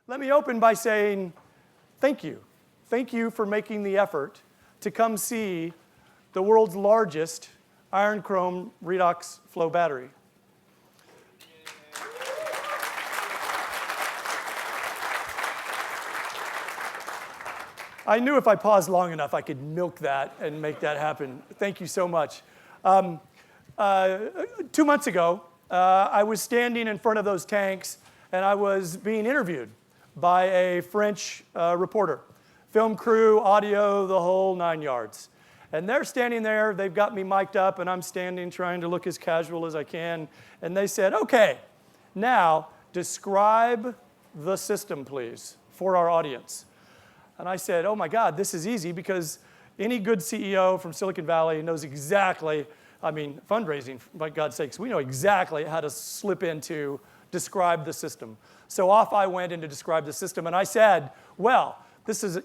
Let me open by saying thank you. Thank you for making the effort to come see the world's largest iron chrome redox flow battery. I knew if I paused long enough, I could milk that and make that happen. Thank you so much. 2 months ago, I was standing in front of those tanks, and I was being interviewed by a French reporter. Film crew, audio, the whole 9 yards. And they're standing there, they've got me mic'd up, and I'm standing trying to look as casual as I can. And they said, okay, now describe the system, please, for our audience. And I said, oh my God, this is easy, because any good CEO from Silicon Valley knows exactly, I mean, fundraising, by God's sakes, we know exactly how to slip into describe the system. So off I went into describe the system, and I said, well,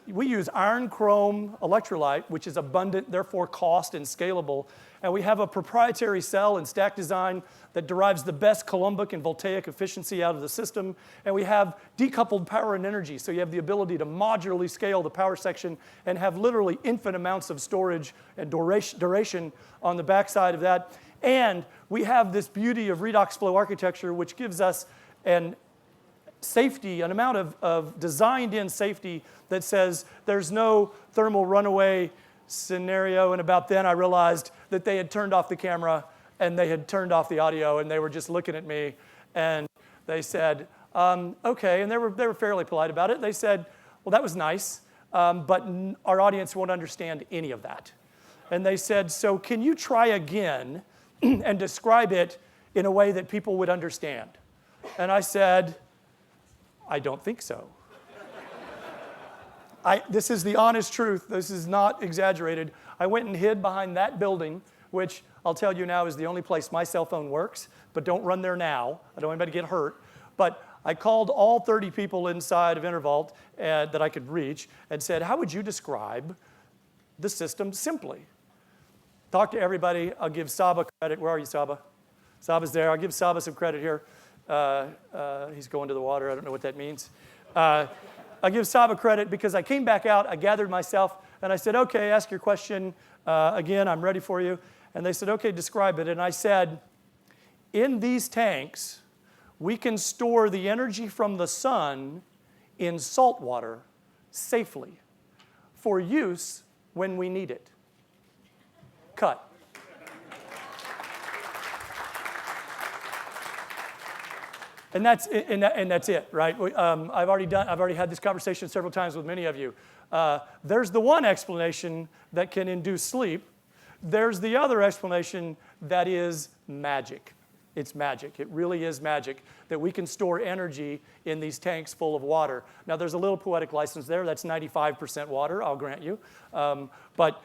we use iron chrome electrolyte, which is abundant, therefore cost and scalable. And we have a proprietary cell and stack design that derives the best Coulombic and voltaic efficiency out of the system. And we have decoupled power and energy, so you have the ability to modularly scale the power section and have literally infinite amounts of storage and duration on the backside of that. And we have this beauty of redox flow architecture, which gives us an amount of designed-in safety that says there's no thermal runaway scenario. And about then I realized that they had turned off the camera and they had turned off the audio, and they were just looking at me, and they said, okay, and they were fairly polite about it. They said, well, that was nice, but our audience won't understand any of that. And they said, so can you try again and describe it in a way that people would understand? And I said, I don't think so. This is the honest truth. This is not exaggerated. I went and hid behind that building, which I'll tell you now is the only place my cell phone works, but don't run there now. I don't want anybody to get hurt. But I called all 30 people inside of EnerVault that I could reach and said, how would you describe the system simply? Talk to everybody. I'll give Saba credit. Where are you, Saba? Saba's there. I'll give Saba some credit here. He's going to the water. I don't know what that means. I'll give Saba credit because I came back out, I gathered myself, and I said, okay, ask your question again. I'm ready for you. And they said, okay, describe it. And I said, in these tanks, we can store the energy from the sun in salt water safely for use when we need it. Cut. And that's it, right? I've already had this conversation several times with many of you. There's the one explanation that can induce sleep. There's the other explanation that is magic. It's magic. It really is magic that we can store energy in these tanks full of water. Now, there's a little poetic license there. That's 95% water, I'll grant you. But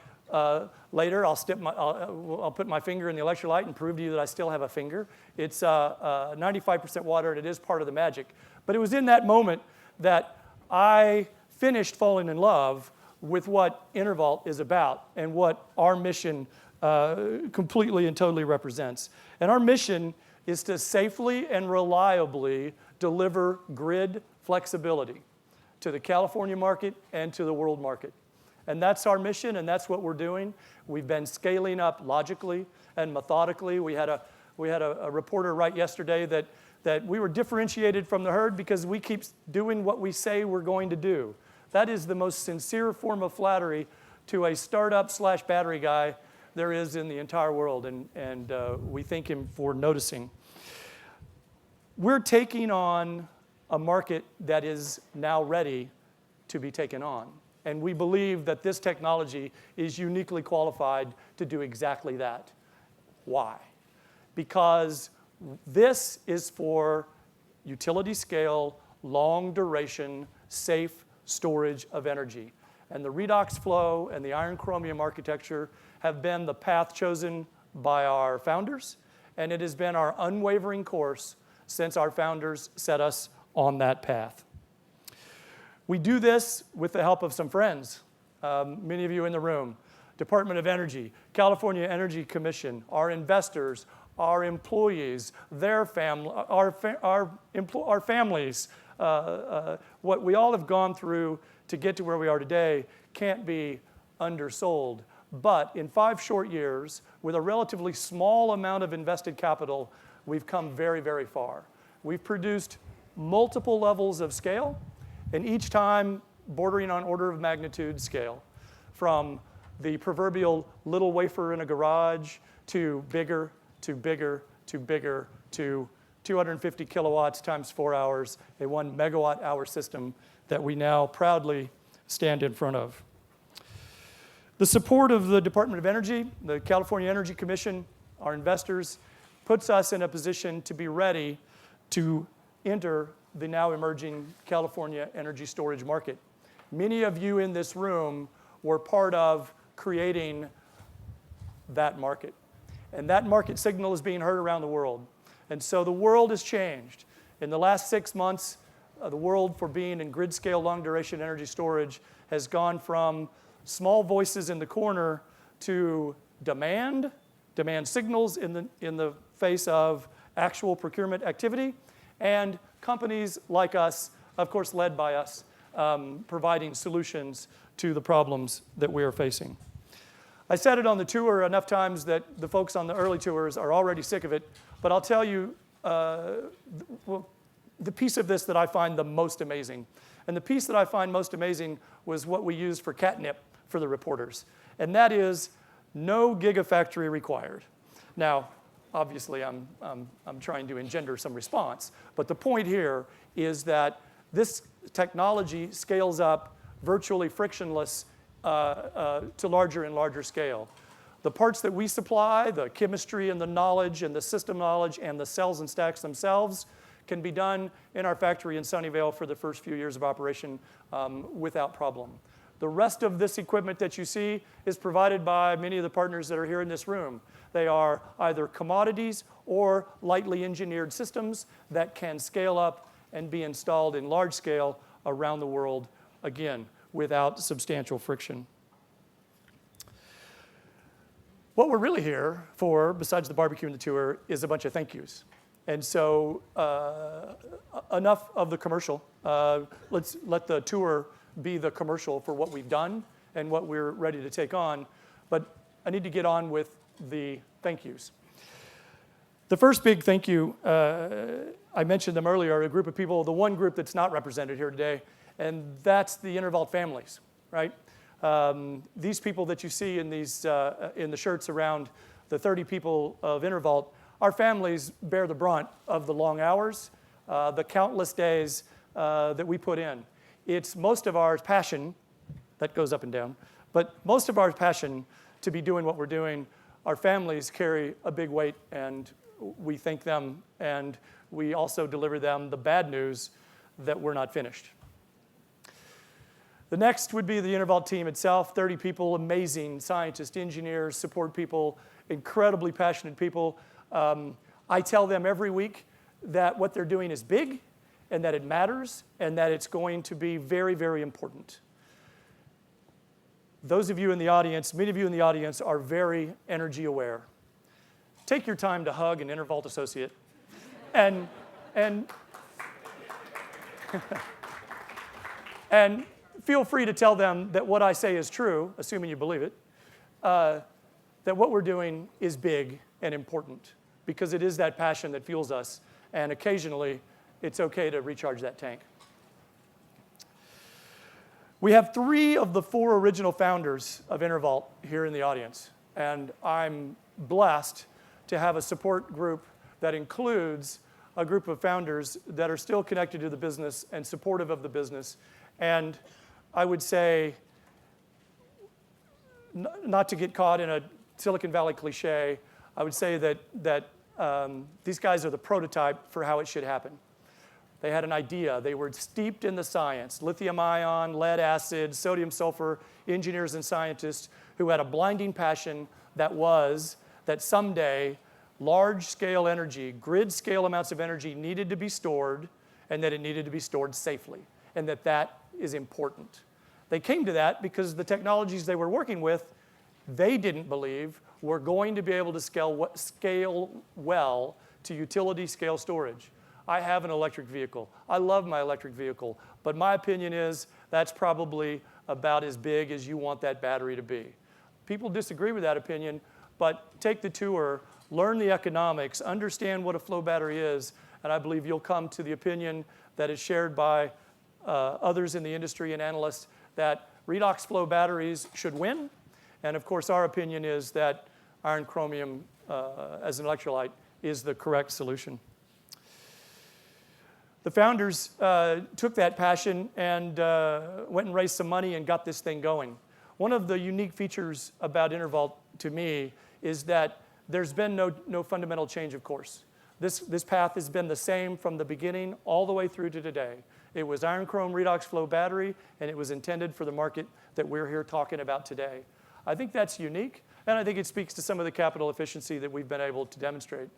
later, I'll put my finger in the electrolyte and prove to you that I still have a finger. It's 95% water, and it is part of the magic. But it was in that moment that I finished falling in love with what EnerVault is about and what our mission completely and totally represents. And our mission is to safely and reliably deliver grid flexibility to the California market and to the world market. And that's our mission, and that's what we're doing. We've been scaling up logically and methodically. We had a reporter write yesterday that we were differentiated from the herd because we keep doing what we say we're going to do. That is the most sincere form of flattery to a startup/battery guy there is in the entire world, and we thank him for noticing. We're taking on a market that is now ready to be taken on. And we believe that this technology is uniquely qualified to do exactly that. Why? Because this is for utility scale, long duration, safe storage of energy. And the redox flow and the iron chromium architecture have been the path chosen by our founders, and it has been our unwavering course since our founders set us on that path. We do this with the help of some friends, many of you in the room, Department of Energy, California Energy Commission, our investors, our employees, their families, What we all have gone through to get to where we are today can't be undersold. But in 5 short years, with a relatively small amount of invested capital, we've come very, very far. We've produced multiple levels of scale, and each time bordering on order of magnitude scale, from the proverbial little wafer in a garage to bigger, to bigger, to bigger, to 250 kilowatts times 4 hours, a 1 megawatt hour system that we now proudly stand in front of. The support of the Department of Energy, the California Energy Commission, our investors, puts us in a position to be ready to enter the now emerging California energy storage market. Many of you in this room were part of creating that market. And that market signal is being heard around the world. And so the world has changed. In the last 6 months, the world for being in grid-scale long-duration energy storage has gone from small voices in the corner to demand signals in the face of actual procurement activity, and companies like us, of course led by us, providing solutions to the problems that we are facing. I said it on the tour enough times that the folks on the early tours are already sick of it, but I'll tell you the piece of this that I find the most amazing. And the piece that I find most amazing was what we used for catnip for the reporters. And that is no gigafactory required. Now, obviously, I'm trying to engender some response, but the point here is that this technology scales up virtually frictionless to larger and larger scale. The parts that we supply, the chemistry and the knowledge and the system knowledge and the cells and stacks themselves can be done in our factory in Sunnyvale for the first few years of operation without problem. The rest of this equipment that you see is provided by many of the partners that are here in this room. They are either commodities or lightly engineered systems that can scale up and be installed in large scale around the world, again, without substantial friction. What we're really here for, besides the barbecue and the tour, is a bunch of thank yous. And so enough of the commercial. Let's let the tour be the commercial for what we've done and what we're ready to take on. But I need to get on with the thank yous. The first big thank you, I mentioned them earlier, a group of people, the one group that's not represented here today, and that's the EnerVault families, right? These people that you see in the shirts around the 30 people of EnerVault, our families bear the brunt of the long hours, the countless days that we put in. It's most of our passion, that goes up and down, but most of our passion to be doing what we're doing. Our families carry a big weight, and we thank them, and we also deliver them the bad news that we're not finished. The next would be the EnerVault team itself, 30 people, amazing scientists, engineers, support people, incredibly passionate people. I tell them every week that what they're doing is big, and that it matters, and that it's going to be very, very important. Those of you in the audience, many of you in the audience are very energy aware. Take your time to hug an EnerVault associate, and and feel free to tell them that what I say is true, assuming you believe it, that what we're doing is big and important, because it is that passion that fuels us, and occasionally it's okay to recharge that tank. We have 3 of the 4 original founders of EnerVault here in the audience, and I'm blessed to have a support group that includes a group of founders that are still connected to the business and supportive of the business. And I would say, not to get caught in a Silicon Valley cliche, I would say that these guys are the prototype for how it should happen. They had an idea. They were steeped in the science, lithium ion, lead acid, sodium sulfur, engineers and scientists who had a blinding passion that was that someday large-scale energy, grid-scale amounts of energy needed to be stored, and that it needed to be stored safely, and that is important. They came to that because the technologies they were working with, they didn't believe were going to be able to scale well to utility-scale storage. I have an electric vehicle. I love my electric vehicle, but my opinion is that's probably about as big as you want that battery to be. People disagree with that opinion, but take the tour, learn the economics, understand what a flow battery is, and I believe you'll come to the opinion that is shared by others in the industry and analysts that redox flow batteries should win. And of course, our opinion is that iron chromium as an electrolyte is the correct solution. The founders took that passion and went and raised some money and got this thing going. One of the unique features about EnerVault to me is that there's been no fundamental change of course. This path has been the same from the beginning all the way through to today. It was iron chrome redox flow battery, and it was intended for the market that we're here talking about today. I think that's unique, and I think it speaks to some of the capital efficiency that we've been able to demonstrate.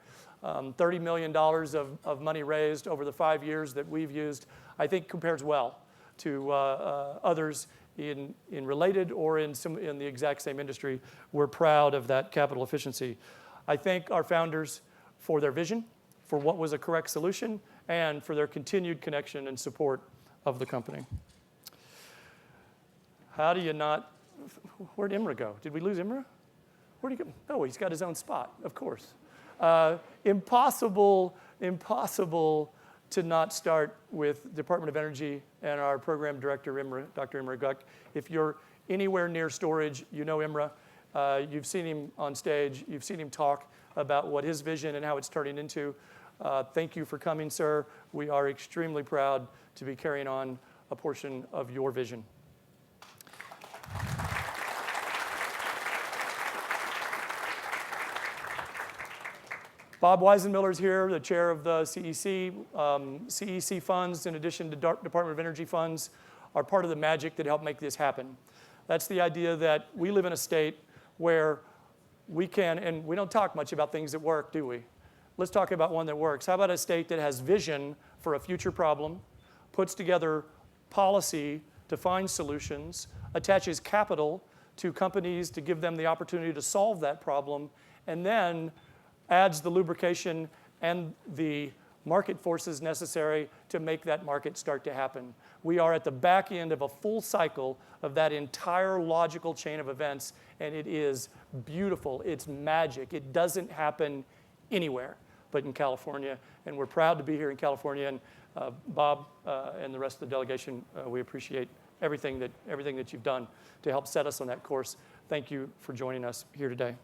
$30 million of money raised over the 5 years that we've used, I think compares well to others in related or in the exact same industry. We're proud of that capital efficiency. I thank our founders for their vision, for what was a correct solution, and for their continued connection and support of the company. How do you not, where'd Imre go? Did we lose Imre? Where'd he go? Oh, he's got his own spot, of course. Impossible to not start with Department of Energy and our program director, Dr. Imre Guck. If you're anywhere near storage, you know Imre. You've seen him on stage. You've seen him talk about what his vision and how it's turning into. Thank you for coming, sir. We are extremely proud to be carrying on a portion of your vision. Bob Weisenmiller is here, the chair of the CEC. CEC funds, in addition to Department of Energy funds, are part of the magic that helped make this happen. That's the idea that we live in a state where we can, and we don't talk much about things that work, do we? Let's talk about one that works. How about a state that has vision for a future problem, puts together policy to find solutions, attaches capital to companies to give them the opportunity to solve that problem, and then adds the lubrication and the market forces necessary to make that market start to happen. We are at the back end of a full cycle of that entire logical chain of events, and it is beautiful. It's magic. It doesn't happen anywhere but in California, and we're proud to be here in California. And Bob and the rest of the delegation, we appreciate everything that you've done to help set us on that course. Thank you for joining us here today.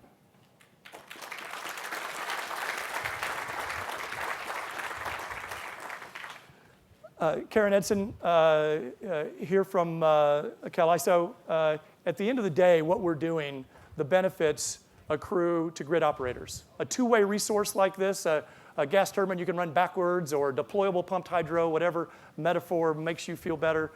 Karen Edson here from CalISO. At the end of the day, what we're doing, the benefits accrue to grid operators. A two-way resource like this, a gas turbine you can run backwards, or deployable pumped hydro, whatever metaphor makes you feel better,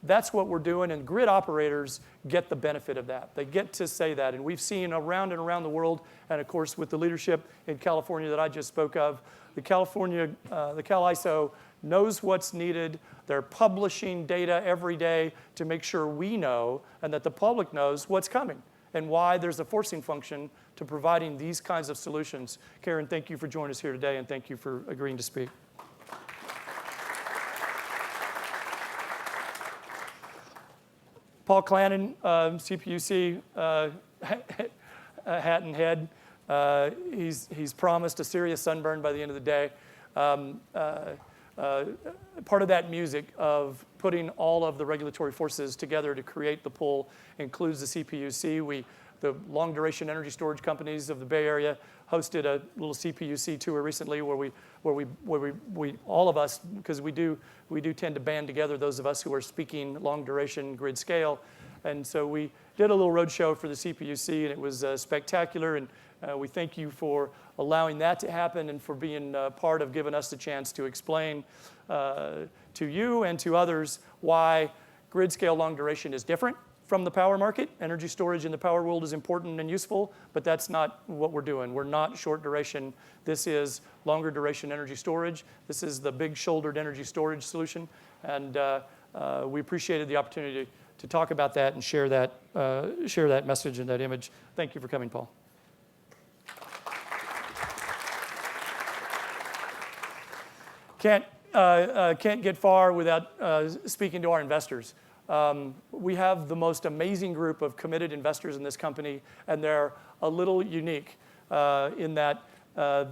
that's what we're doing, and grid operators get the benefit of that. They get to say that, and we've seen around and around the world, and of course with the leadership in California that I just spoke of, the CalISO knows what's needed. They're publishing data every day to make sure we know and that the public knows what's coming and why there's a forcing function to providing these kinds of solutions. Karen, thank you for joining us here today, and thank you for agreeing to speak. Paul Clannon, CPUC, hat and head. He's promised a serious sunburn by the end of the day. Part of that music of putting all of the regulatory forces together to create the pool includes the CPUC. The long duration energy storage companies of the Bay Area hosted a little CPUC tour recently where we all of us, because we do tend to band together those of us who are speaking long duration grid scale, and so we did a little road show for the CPUC, and it was spectacular, and we thank you for allowing that to happen and for being part of giving us the chance to explain to you and to others why grid scale long duration is different from the power market. Energy storage in the power world is important and useful, but that's not what we're doing. We're not short duration. This is longer duration energy storage. This is the big shouldered energy storage solution, and we appreciated the opportunity to talk about that and share that message and that image. Thank you for coming, Paul. Can't get far without speaking to our investors. We have the most amazing group of committed investors in this company, and they're a little unique in that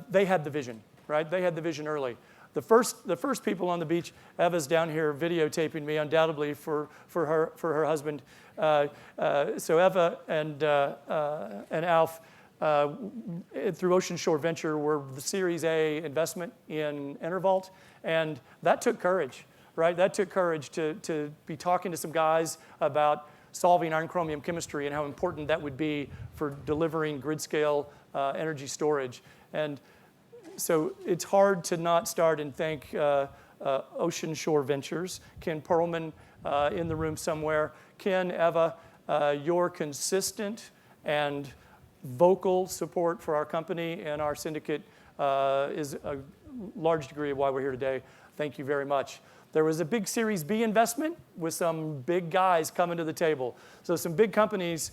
they had the vision, right? They had the vision early. The first people on the beach, Eva's down here videotaping me, undoubtedly for her husband. So Eva and Alf, through Ocean Shore Venture, were the Series A investment in EnerVault, and that took courage, right? That took courage to be talking to some guys about solving iron chromium chemistry and how important that would be for delivering grid scale energy storage. And so it's hard to not start and thank Ocean Shore Ventures, Ken Perlman in the room somewhere. Ken, Eva, your consistent and vocal support for our company and our syndicate is a large degree of why we're here today. Thank you very much. There was a big Series B investment with some big guys coming to the table. So some big companies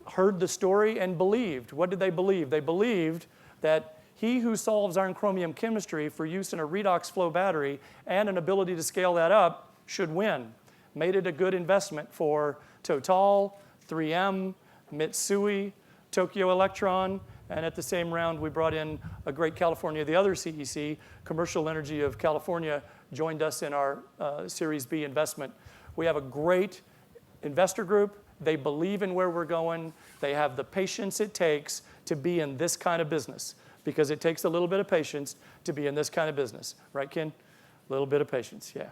heard the story and believed. What did they believe? They believed that he who solves iron chromium chemistry for use in a redox flow battery and an ability to scale that up should win. Made it a good investment for Total, 3M, Mitsui, Tokyo Electron, and at the same round we brought in a great California, the other CEC, Commercial Energy of California, joined us in our Series B investment. We have a great investor group. They believe in where we're going. They have the patience it takes to be in this kind of business, because it takes a little bit of patience to be in this kind of business. Right, Ken? A little bit of patience, yeah.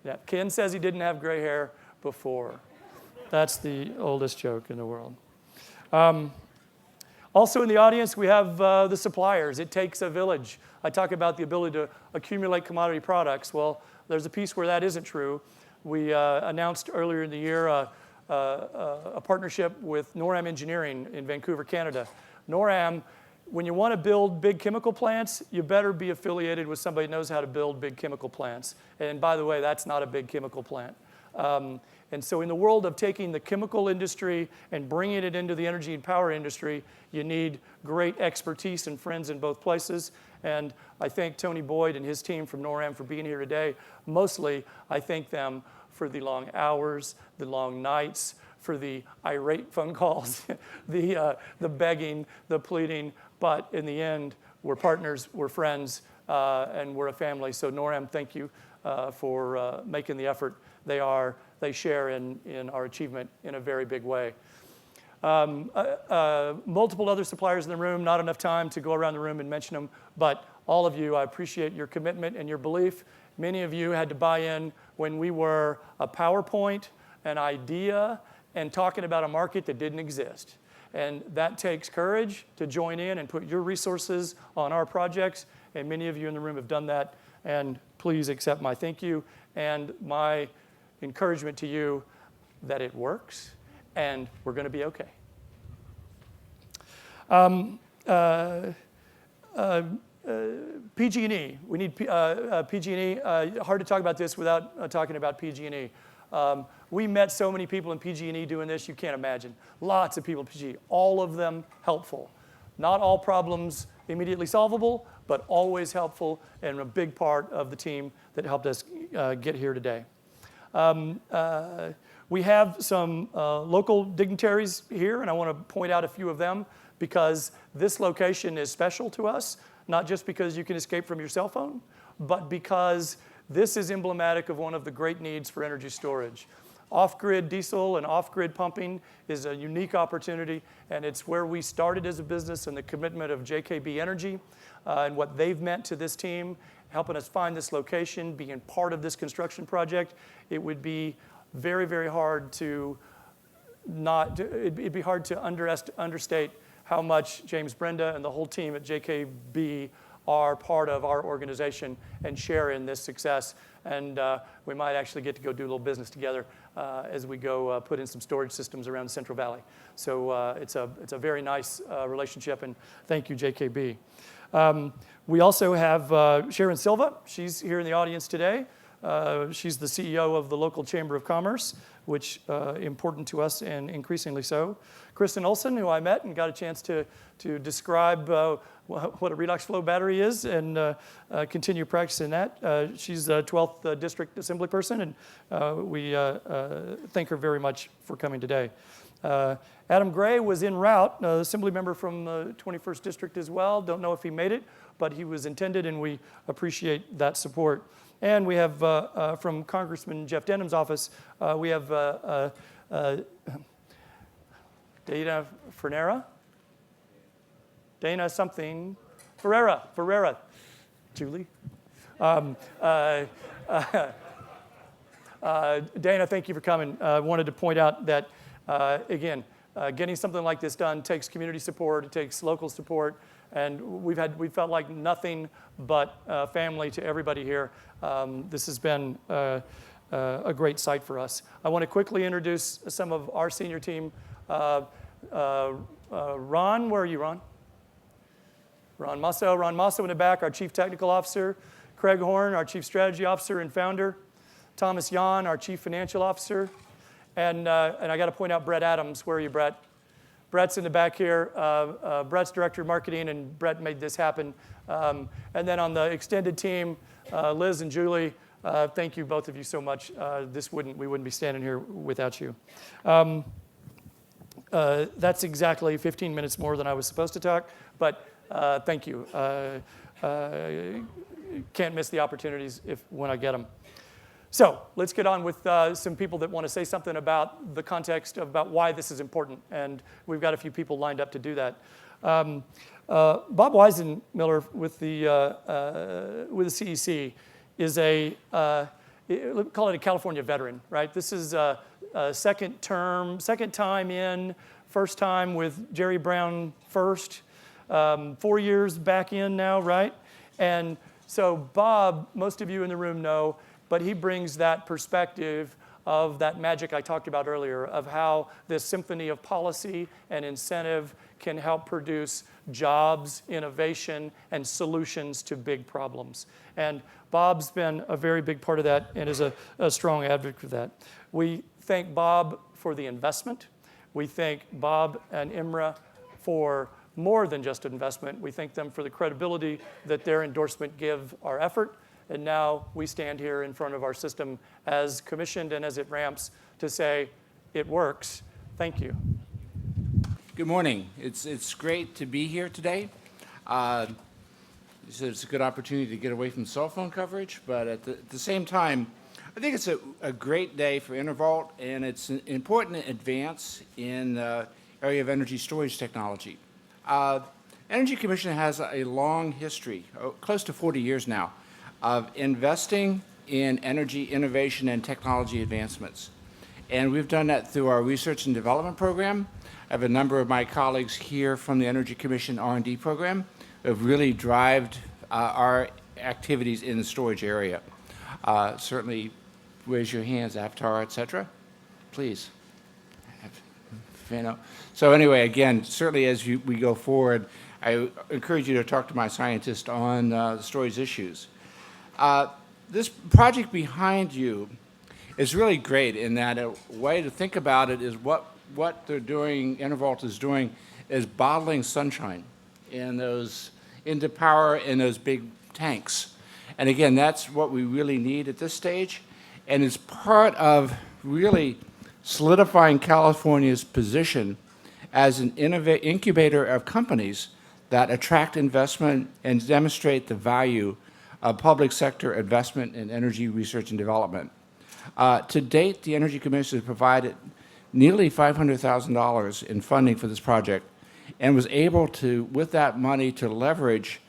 Yeah. Ken says he didn't have gray hair before. That's the oldest joke in the world. Also in the audience, we have the suppliers. It takes a village. I talk about the ability to accumulate commodity products. Well, there's a piece where that isn't true. We announced earlier in the year a partnership with NORAM Engineering in Vancouver, Canada. NORAM, when you want to build big chemical plants, you better be affiliated with somebody who knows how to build big chemical plants. And by the way, that's not a big chemical plant. And so in the world of taking the chemical industry and bringing it into the energy and power industry, you need great expertise and friends in both places. And I thank Tony Boyd and his team from NORAM for being here today. Mostly, I thank them for the long hours, the long nights, for the irate phone calls, the begging, the pleading. But in the end, we're partners, we're friends, and we're a family. So NORAM, thank you for making the effort. They share in our achievement in a very big way. Multiple other suppliers in the room, not enough time to go around the room and mention them, but all of you, I appreciate your commitment and your belief. Many of you had to buy in when we were a PowerPoint, an idea, and talking about a market that didn't exist. And that takes courage to join in and put your resources on our projects, and many of you in the room have done that, and please accept my thank you and my encouragement to you that it works and we're going to be okay. PG&E, we need PG&E. Hard to talk about this without talking about PG&E. We met so many people in PG&E doing this, you can't imagine. Lots of people in PG&E, all of them helpful. Not all problems immediately solvable, but always helpful and a big part of the team that helped us get here today. We have some local dignitaries here, and I want to point out a few of them because this location is special to us, not just because you can escape from your cell phone, but because this is emblematic of one of the great needs for energy storage. Off-grid diesel and off-grid pumping is a unique opportunity, and it's where we started as a business and the commitment of JKB Energy and what they've meant to this team, helping us find this location, being part of this construction project. It would be very, very hard to it'd be hard to understate how much James Brenda and the whole team at JKB are part of our organization and share in this success. And we might actually get to go do a little business together as we go put in some storage systems around the Central Valley. So it's a very nice relationship, and thank you, JKB. We also have Sharon Silva. She's here in the audience today. She's the CEO of the local Chamber of Commerce, which important to us and increasingly so. Kristen Olson, who I met and got a chance to describe what a redox flow battery is and continue practicing that. She's a 12th District Assembly person, and we thank her very much for coming today. Adam Gray was en route, Assembly member from the 21st District as well. Don't know if he made it, but he was intended, and we appreciate that support. And we have, from Congressman Jeff Denham's office, we have Dana Ferreira? Dana something, Ferreira, Julie. Dana, thank you for coming. I wanted to point out that, again, getting something like this done takes community support, it takes local support, and we felt like nothing but family to everybody here. This has been a great site for us. I want to quickly introduce some of our senior team. Ron, where are you, Ron? Ron Masso in the back, our Chief Technical Officer. Craig Horn, our Chief Strategy Officer and founder. Thomas Yan, our Chief Financial Officer. And I got to point out Brett Adams. Where are you, Brett? Brett's in the back here. Brett's Director of Marketing, and Brett made this happen. And then on the extended team, Liz and Julie, thank you, both of you, so much. We wouldn't be standing here without you. That's exactly 15 minutes more than I was supposed to talk, but thank you. Can't miss the opportunities when I get them. So let's get on with some people that want to say something about the context about why this is important, and we've got a few people lined up to do that. Bob Weisenmiller with the CEC is call it a California veteran, right? This is a second time in, first time with Jerry Brown first, 4 years back in now, right? And so Bob, most of you in the room know, but he brings that perspective of that magic I talked about earlier, of how this symphony of policy and incentive can help produce jobs, innovation, and solutions to big problems. And Bob's been a very big part of that and is a strong advocate for that. We thank Bob for the investment. We thank Bob and Imra for more than just investment. We thank them for the credibility that their endorsement give our effort. And now we stand here in front of our system as commissioned and as it ramps to say it works. Thank you. Good morning. It's great to be here today. It's a good opportunity to get away from cell phone coverage, but at the same time, I think it's a great day for EnerVault, and it's an important advance in the area of energy storage technology. Energy Commission has a long history, close to 40 years now, of investing in energy innovation and technology advancements. And we've done that through our research and development program. I have a number of my colleagues here from the Energy Commission R&D program who have really driven our activities in the storage area. Certainly raise your hands, Avatar, et cetera. Please. So anyway, again, certainly as we go forward, I encourage you to talk to my scientist on the storage issues. This project behind you is really great in that a way to think about it is what they're doing, EnerVault is doing, is bottling sunshine into power in those big tanks. And again, that's what we really need at this stage. And it's part of really solidifying California's position as an incubator of companies that attract investment and demonstrate the value of public sector investment in energy research and development. To date, the Energy Commission has provided nearly $500,000 in funding for this project and was able to, with that money, to leverage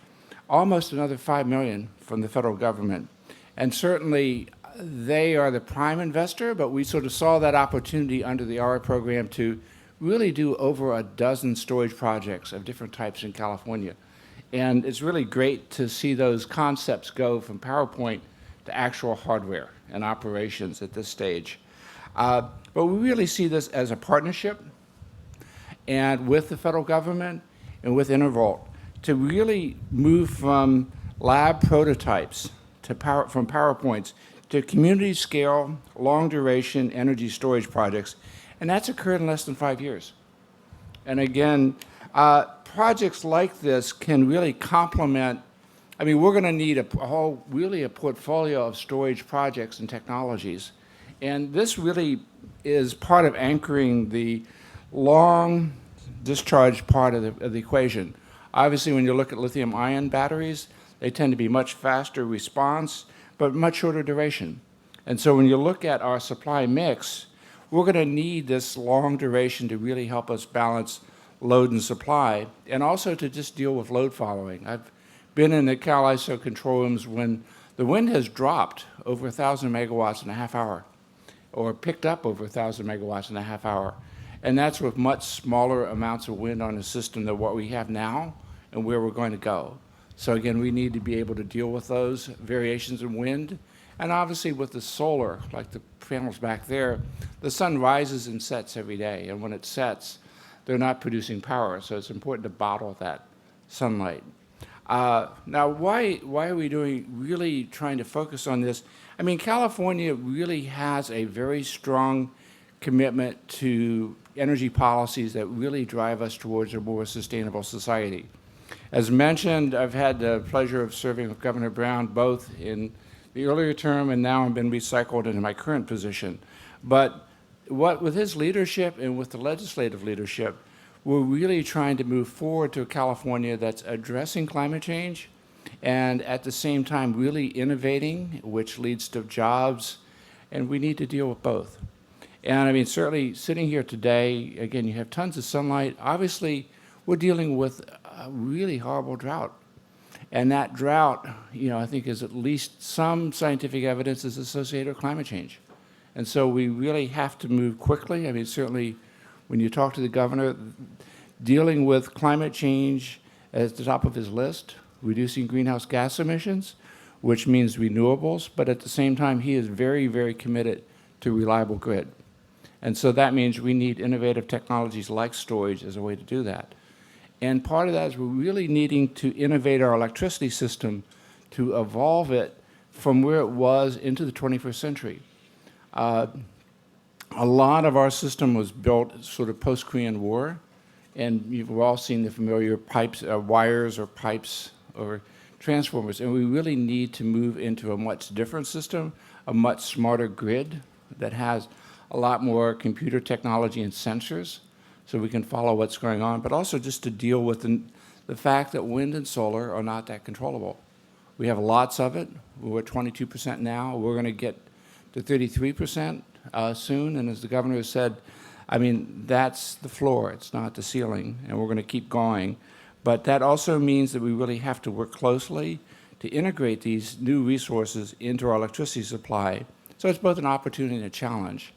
almost another $5 million from the federal government. And certainly, they are the prime investor, but we sort of saw that opportunity under the RA program to really do over a dozen storage projects of different types in California. And it's really great to see those concepts go from PowerPoint to actual hardware and operations at this stage. But we really see this as a partnership and with the federal government and with EnerVault to really move from lab prototypes to from PowerPoints to community-scale, long-duration energy storage projects, and that's occurred in less than 5 years. And again, projects like this can really complement. I mean, we're going to need really a portfolio of storage projects and technologies. And this really is part of anchoring the long discharge part of the equation. Obviously, when you look at lithium-ion batteries, they tend to be much faster response, but much shorter duration. And so when you look at our supply mix, we're going to need this long duration to really help us balance load and supply, and also to just deal with load following. I've been in the Cal ISO control rooms when the wind has dropped over 1,000 megawatts in a half hour, or picked up over 1,000 megawatts in a half hour. And that's with much smaller amounts of wind on the system than what we have now and where we're going to go. So again, we need to be able to deal with those variations in wind. And obviously with the solar, like the panels back there, the sun rises and sets every day. And when it sets, they're not producing power. So it's important to bottle that sunlight. Now, why are we really trying to focus on this? I mean, California really has a very strong commitment to energy policies that really drive us towards a more sustainable society. As mentioned, I've had the pleasure of serving with Governor Brown both in the earlier term and now I've been recycled into my current position. But with his leadership and with the legislative leadership, we're really trying to move forward to a California that's addressing climate change and at the same time really innovating, which leads to jobs, and we need to deal with both. And I mean, certainly sitting here today, again, you have tons of sunlight. Obviously, we're dealing with a really horrible drought. And that drought, I think is at least some scientific evidence is associated with climate change. And so we really have to move quickly. I mean, certainly when you talk to the governor, dealing with climate change at the top of his list, reducing greenhouse gas emissions, which means renewables, but at the same time, he is very, very committed to reliable grid. And so that means we need innovative technologies like storage as a way to do that. And part of that is we're really needing to innovate our electricity system to evolve it from where it was into the 21st century. A lot of our system was built sort of post-Korean War, and you've all seen the familiar pipes, wires or pipes or transformers, and we really need to move into a much different system, a much smarter grid that has a lot more computer technology and sensors so we can follow what's going on, but also just to deal with the fact that wind and solar are not that controllable. We have lots of it. We're at 22% now. We're going to get to 33% soon, and as the governor has said, I mean, that's the floor, it's not the ceiling, and we're going to keep going. But that also means that we really have to work closely to integrate these new resources into our electricity supply. So it's both an opportunity and a challenge.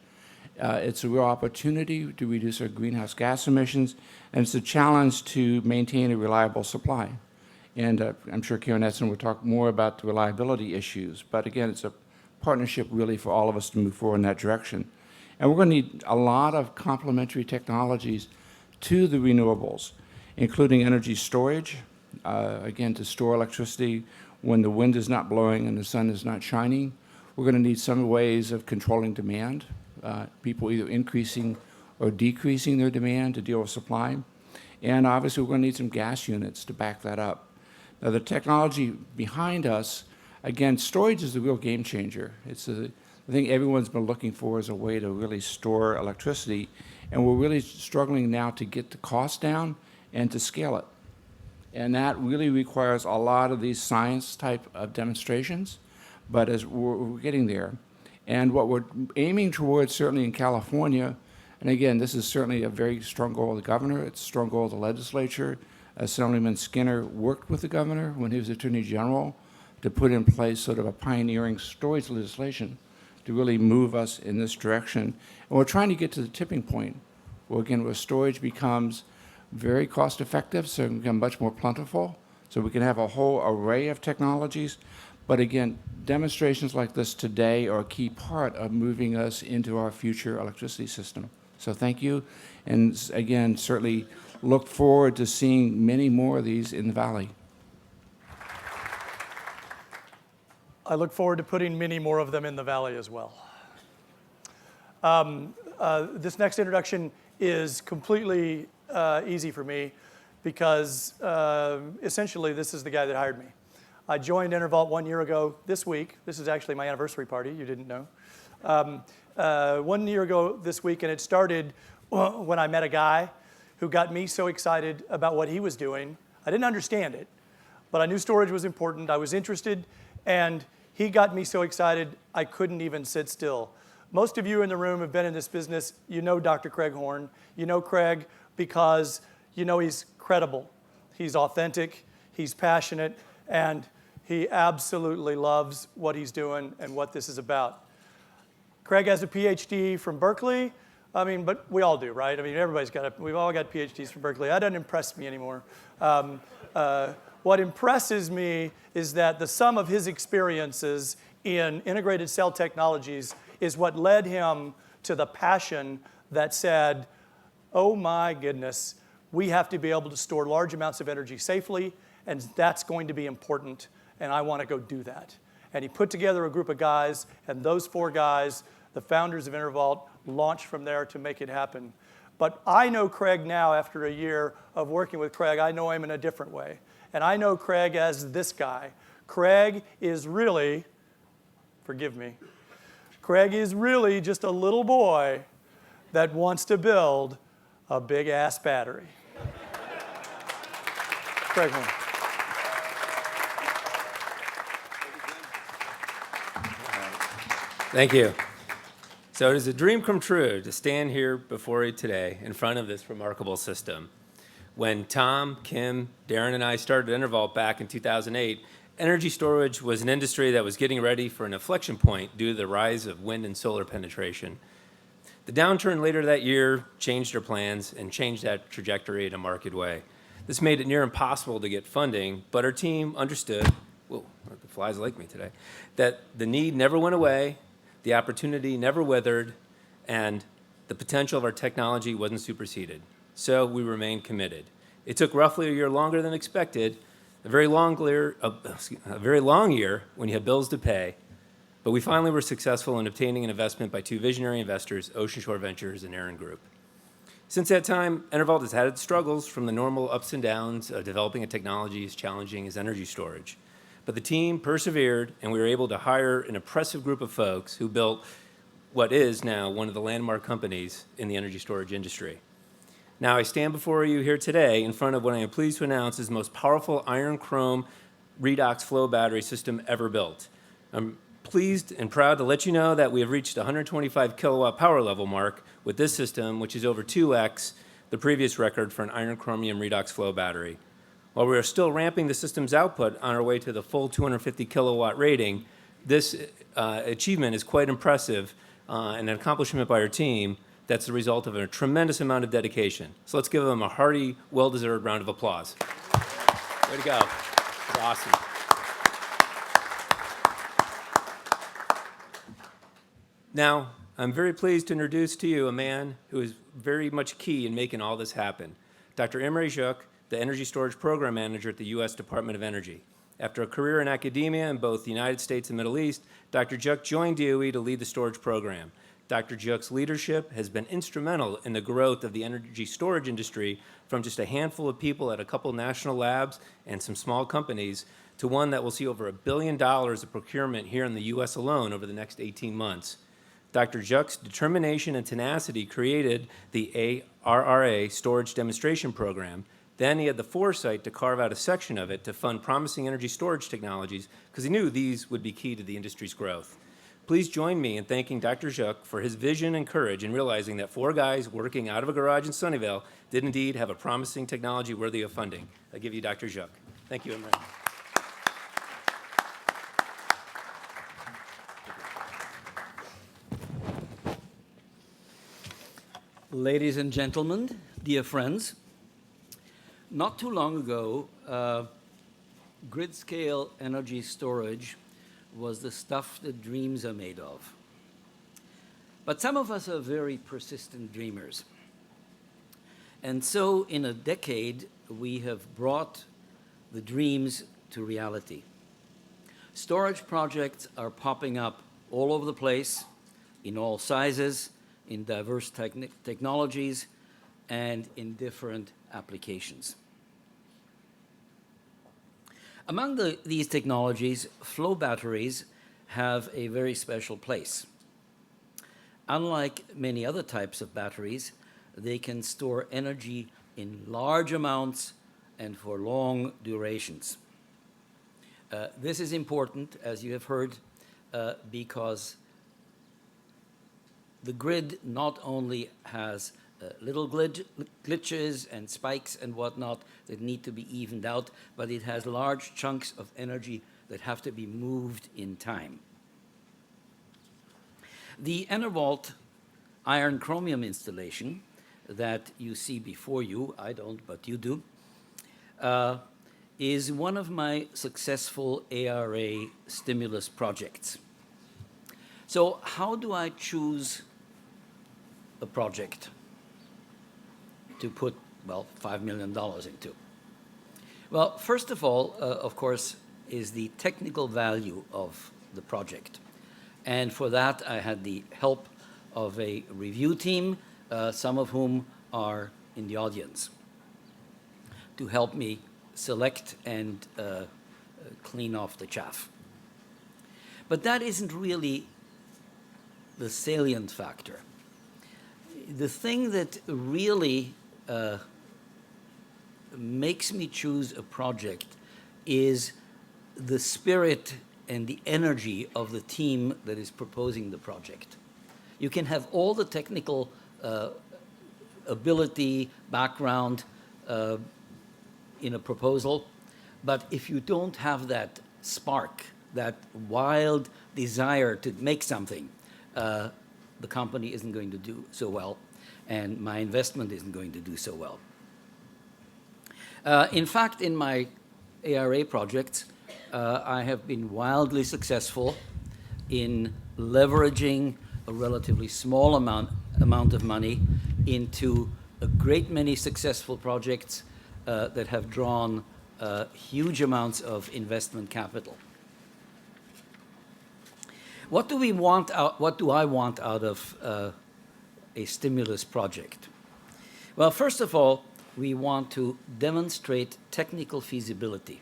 It's a real opportunity to reduce our greenhouse gas emissions, and it's a challenge to maintain a reliable supply. And I'm sure Karen Edson will talk more about the reliability issues, but again, it's a partnership really for all of us to move forward in that direction. And we're going to need a lot of complementary technologies to the renewables, including energy storage, again, to store electricity when the wind is not blowing and the sun is not shining. We're going to need some ways of controlling demand, people either increasing or decreasing their demand to deal with supply. And obviously, we're going to need some gas units to back that up. Now, the technology behind us, again, storage is the real game changer. It's the thing everyone's been looking for as a way to really store electricity, and we're really struggling now to get the cost down and to scale it. And that really requires a lot of these science type of demonstrations, but as we're getting there. And what we're aiming towards, certainly in California, and again, this is certainly a very strong goal of the governor, it's a strong goal of the legislature. Assemblyman Skinner worked with the governor when he was Attorney General to put in place sort of a pioneering storage legislation to really move us in this direction. And we're trying to get to the tipping point where, again, where storage becomes very cost effective, so it can become much more plentiful, so we can have a whole array of technologies. But again, demonstrations like this today are a key part of moving us into our future electricity system. So thank you, and again, certainly look forward to seeing many more of these in the Valley. I look forward to putting many more of them in the valley as well. This next introduction is completely easy for me because essentially this is the guy that hired me. I joined EnerVault 1 year ago this week. This is actually my anniversary party, you didn't know. 1 year ago this week, and it started when I met a guy who got me so excited about what he was doing. I didn't understand it, but I knew storage was important. I was interested, and he got me so excited I couldn't even sit still. Most of you in the room have been in this business. You know Dr. Craig Horn. You know Craig because you know he's credible. He's authentic, he's passionate, and he absolutely loves what he's doing and what this is about. Craig has a PhD from Berkeley. I mean, but we all do, right? I mean, we've all got PhDs from Berkeley. That doesn't impress me anymore. What impresses me is that the sum of his experiences in integrated cell technologies is what led him to the passion that said, oh my goodness, we have to be able to store large amounts of energy safely, and that's going to be important, and I want to go do that. And he put together a group of guys, and those 4 guys, the founders of EnerVault, launched from there to make it happen. But I know Craig now after a year of working with Craig. I know him in a different way. And I know Craig as this guy. Craig is really, forgive me, Craig is really just a little boy that wants to build a big-ass battery. Craig Horn. Thank you. So it is a dream come true to stand here before you today in front of this remarkable system. When Tom, Kim, Darren, and I started EnerVault back in 2008, energy storage was an industry that was getting ready for an inflection point due to the rise of wind and solar penetration. The downturn later that year changed our plans and changed that trajectory in a marked way. This made it near impossible to get funding, but our team understood, whoa, the flies like me today, that the need never went away, the opportunity never withered, and the potential of our technology wasn't superseded. So we remained committed. It took roughly a year longer than expected, a very long year when you had bills to pay, but we finally were successful in obtaining an investment by 2 visionary investors, Ocean Shore Ventures and Aaron Group. Since that time, EnerVault has had its struggles from the normal ups and downs of developing a technology as challenging as energy storage. But the team persevered, and we were able to hire an impressive group of folks who built what is now one of the landmark companies in the energy storage industry. Now, I stand before you here today in front of what I am pleased to announce is the most powerful iron chrome redox flow battery system ever built. I'm pleased and proud to let you know that we have reached the 125 kilowatt power level mark with this system, which is over 2x the previous record for an iron chromium redox flow battery. While we are still ramping the system's output on our way to the full 250 kilowatt rating, this achievement is quite impressive and an accomplishment by our team that's the result of a tremendous amount of dedication. So let's give them a hearty, well-deserved round of applause. Way to go. That's awesome. Now, I'm very pleased to introduce to you a man who is very much key in making all this happen, Dr. Imre Zsuk, the Energy Storage Program Manager at the U.S. Department of Energy. After a career in academia in both the United States and Middle East, Dr. Zsuk joined DOE to lead the storage program. Dr. Zsuk's leadership has been instrumental in the growth of the energy storage industry from just a handful of people at a couple national labs and some small companies to one that will see over $1 billion of procurement here in the U.S. alone over the next 18 months. Dr. Zsuk's determination and tenacity created the ARRA Storage Demonstration Program. Then he had the foresight to carve out a section of it to fund promising energy storage technologies because he knew these would be key to the industry's growth. Please join me in thanking Dr. Zsuk for his vision and courage in realizing that 4 guys working out of a garage in Sunnyvale did indeed have a promising technology worthy of funding. I give you Dr. Zsuk. Thank you, Imre. Ladies and gentlemen, dear friends, not too long ago, grid-scale energy storage was the stuff that dreams are made of. But some of us are very persistent dreamers. And so in a decade, we have brought the dreams to reality. Storage projects are popping up all over the place, in all sizes, in diverse technologies, and in different applications. Among these technologies, flow batteries have a very special place. Unlike many other types of batteries, they can store energy in large amounts and for long durations. This is important, as you have heard, because the grid not only has little glitches and spikes and whatnot that need to be evened out, but it has large chunks of energy that have to be moved in time. The EnerVault iron chromium installation that you see before you, I don't, but you do, is one of my successful ARA stimulus projects. So how do I choose a project to put, well, $5 million into? Well, first of all, of course, is the technical value of the project. And for that, I had the help of a review team, some of whom are in the audience, to help me select and clean off the chaff. But that isn't really the salient factor. The thing that really makes me choose a project is the spirit and the energy of the team that is proposing the project. You can have all the technical ability, background in a proposal, but if you don't have that spark, that wild desire to make something, the company isn't going to do so well, and my investment isn't going to do so well. In fact, in my ARA projects, I have been wildly successful in leveraging a relatively small amount of money into a great many successful projects that have drawn huge amounts of investment capital. What do we want out, what do I want out of a stimulus project? Well, first of all, we want to demonstrate technical feasibility.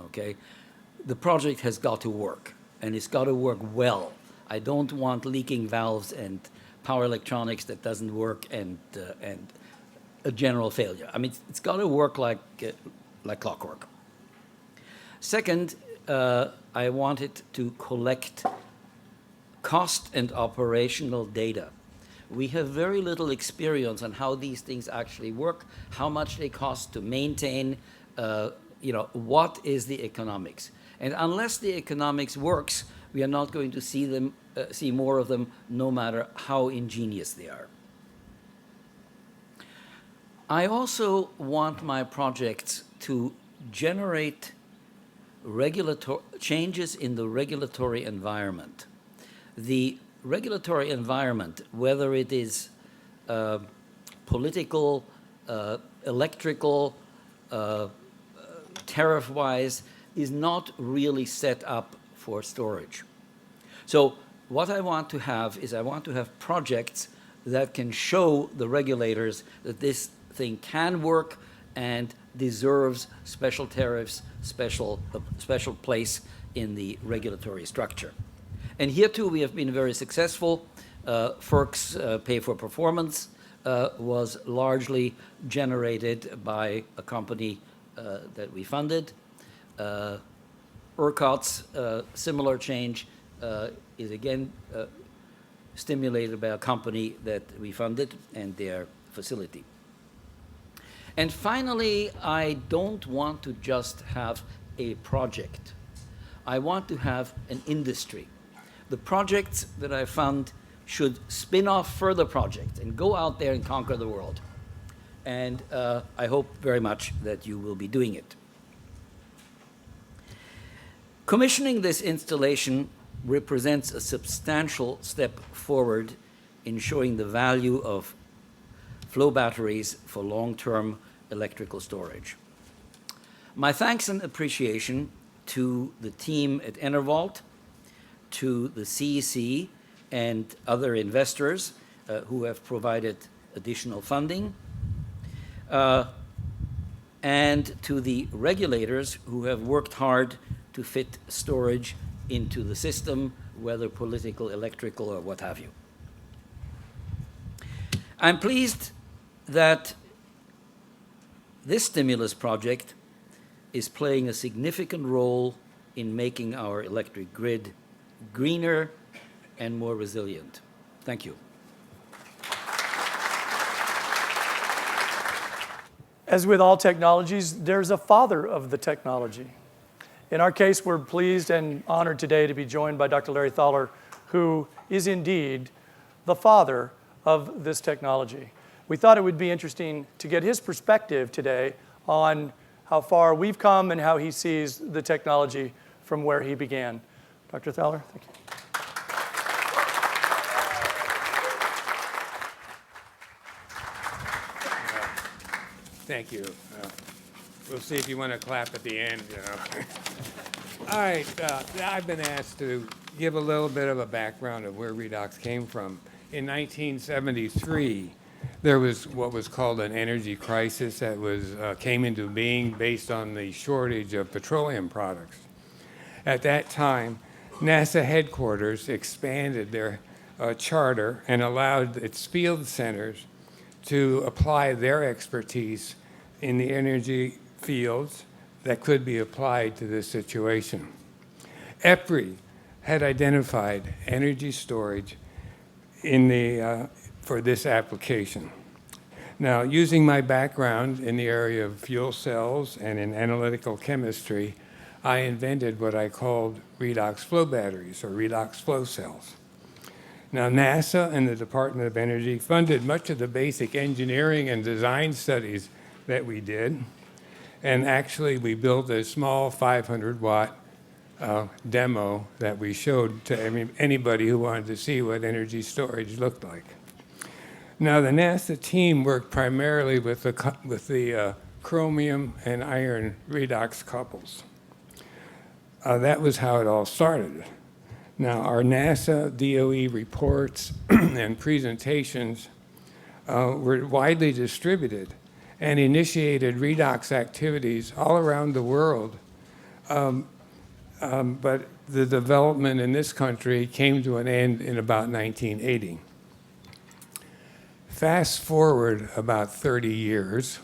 Okay? The project has got to work, and it's got to work well. I don't want leaking valves and power electronics that doesn't work and a general failure. I mean, it's got to work like clockwork. Second, I want it to collect cost and operational data. We have very little experience on how these things actually work, how much they cost to maintain, what is the economics. And unless the economics works, we are not going to see more of them, no matter how ingenious they are. I also want my projects to generate changes in the regulatory environment. The regulatory environment, whether it is political, electrical, tariff-wise, is not really set up for storage. So what I want to have is I want to have projects that can show the regulators that this thing can work and deserves special tariffs, special place in the regulatory structure. And here too we have been very successful. FERC's pay for performance was largely generated by a company that we funded. ERCOT's similar change is again stimulated by a company that we funded and their facility. And finally, I don't want to just have a project. I want to have an industry. The projects that I fund should spin off further projects and go out there and conquer the world. And I hope very much that you will be doing it. Commissioning this installation represents a substantial step forward in showing the value of flow batteries for long-term electrical storage. My thanks and appreciation to the team at EnerVault, to the CEC and other investors who have provided additional funding, and to the regulators who have worked hard to fit storage into the system, whether political, electrical, or what have you. I'm pleased that this stimulus project is playing a significant role in making our electric grid greener and more resilient. Thank you. As with all technologies, there's a father of the technology. In our case, we're pleased and honored today to be joined by Dr. Larry Thaler, who is indeed the father of this technology. We thought it would be interesting to get his perspective today on how far we've come and how he sees the technology from where he began. Dr. Thaler, thank you. Thank you. We'll see if you want to clap at the end. All right. I've been asked to give a little bit of a background of where redox came from. In 1973, there was what was called an energy crisis that came into being based on the shortage of petroleum products. At that time, NASA headquarters expanded their charter and allowed its field centers to apply their expertise in the energy fields that could be applied to this situation. EPRI had identified energy storage for this application. Now, using my background in the area of fuel cells and in analytical chemistry, I invented what I called redox flow batteries, or redox flow cells. Now, NASA and the Department of Energy funded much of the basic engineering and design studies that we did. And actually, we built a small 500-watt demo that we showed to anybody who wanted to see what energy storage looked like. Now, the NASA team worked primarily with the chromium and iron redox couples. That was how it all started. Now, our NASA DOE reports and presentations were widely distributed and initiated redox activities all around the world. But the development in this country came to an end in about 1980. Fast forward about 30 years,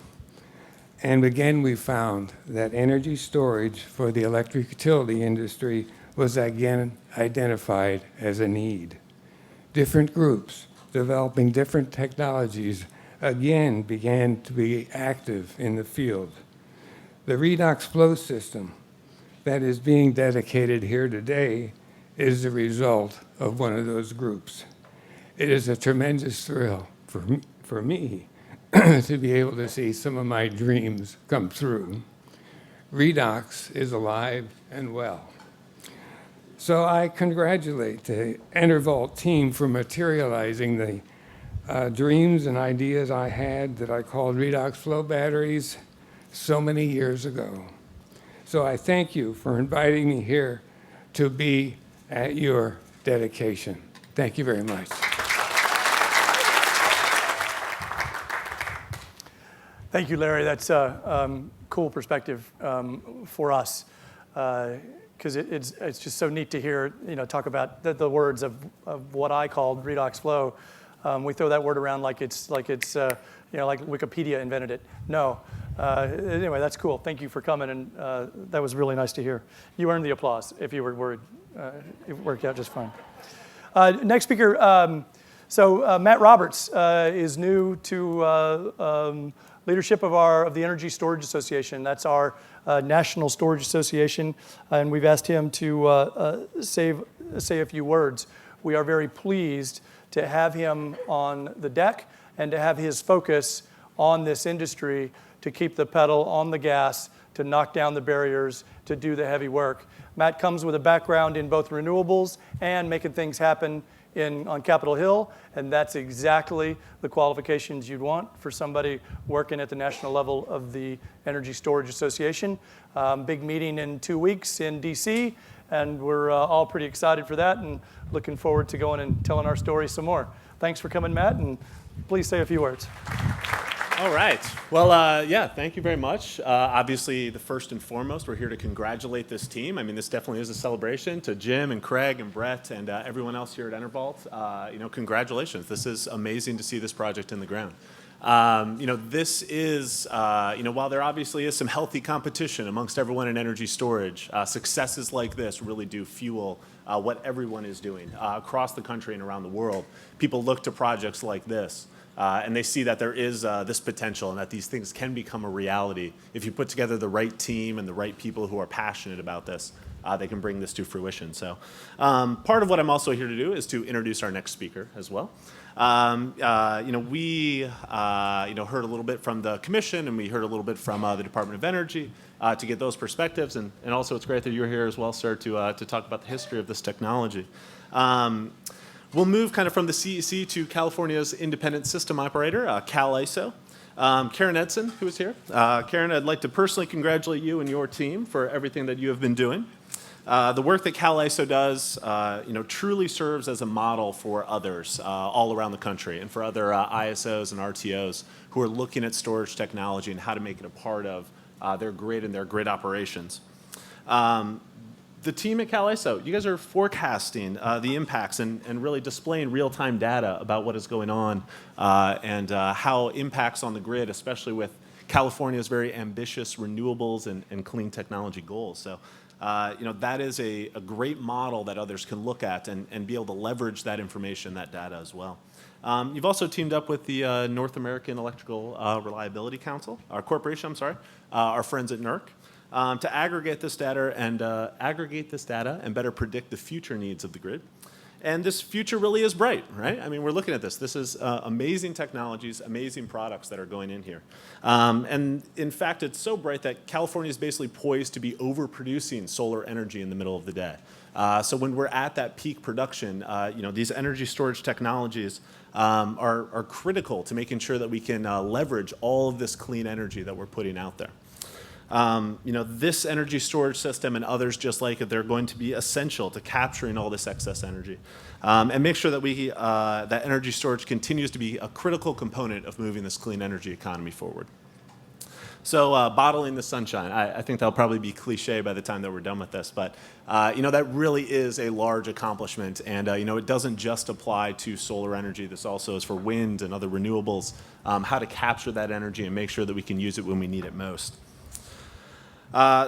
and again we found that energy storage for the electric utility industry was again identified as a need. Different groups developing different technologies again began to be active in the field. The redox flow system that is being dedicated here today is the result of one of those groups. It is a tremendous thrill for me to be able to see some of my dreams come through. Redox is alive and well. So I congratulate the EnerVault team for materializing the dreams and ideas I had that I called redox flow batteries so many years ago. So I thank you for inviting me here to be at your dedication. Thank you very much. Thank you, Larry. That's a cool perspective for us, because it's just so neat to hear talk about the words of what I called redox flow. We throw that word around like it's like Wikipedia invented it. No. Anyway, that's cool. Thank you for coming, and that was really nice to hear. You earned the applause. If you were worried, it worked out just fine. Next speaker. So Matt Roberts is new to leadership of the Energy Storage Association. That's our National Storage Association, and we've asked him to say a few words. We are very pleased to have him on the deck and to have his focus on this industry, to keep the pedal on the gas, to knock down the barriers, to do the heavy work. Matt comes with a background in both renewables and making things happen on Capitol Hill, and that's exactly the qualifications you'd want for somebody working at the national level of the Energy Storage Association. Big meeting in 2 weeks in DC, and we're all pretty excited for that and looking forward to going and telling our story some more. Thanks for coming, Matt, and please say a few words. All right. Well, yeah, thank you very much. Obviously, the first and foremost, we're here to congratulate this team. I mean, this definitely is a celebration to Jim and Craig and Brett and everyone else here at EnerVault. Congratulations. This is amazing to see this project in the ground. This is, while there obviously is some healthy competition amongst everyone in energy storage, successes like this really do fuel what everyone is doing across the country and around the world. People look to projects like this. And they see that there is this potential and that these things can become a reality. If you put together the right team and the right people who are passionate about this, they can bring this to fruition. So part of what I'm also here to do is to introduce our next speaker as well. We heard a little bit from the commission and we heard a little bit from the Department of Energy to get those perspectives. And also it's great that you're here as well, sir, to talk about the history of this technology. We'll move kind of from the CEC to California's independent system operator, CalISO. Karen Edson, who is here. Karen, I'd like to personally congratulate you and your team for everything that you have been doing. The work that CalISO does, truly serves as a model for others all around the country and for other ISOs and RTOs who are looking at storage technology and how to make it a part of their grid and their grid operations. The team at CalISO, you guys are forecasting the impacts and really displaying real-time data about what is going on and how impacts on the grid, especially with California's very ambitious renewables and clean technology goals. So, that is a great model that others can look at and be able to leverage that information, that data as well. You've also teamed up with the North American Electrical Reliability Council, our corporation, our friends at NERC. To aggregate this data and better predict the future needs of the grid. And this future really is bright, right? I mean, we're looking at this. This is amazing technologies, amazing products that are going in here. And in fact, it's so bright that California is basically poised to be overproducing solar energy in the middle of the day. So when we're at that peak production, these energy storage technologies are critical to making sure that we can leverage all of this clean energy that we're putting out there. This energy storage system and others just like it, they're going to be essential to capturing all this excess energy and make sure that that energy storage continues to be a critical component of moving this clean energy economy forward. So bottling the sunshine, I think that'll probably be cliche by the time that we're done with this, but that really is a large accomplishment, and it doesn't just apply to solar energy. This also is for wind and other renewables, how to capture that energy and make sure that we can use it when we need it most.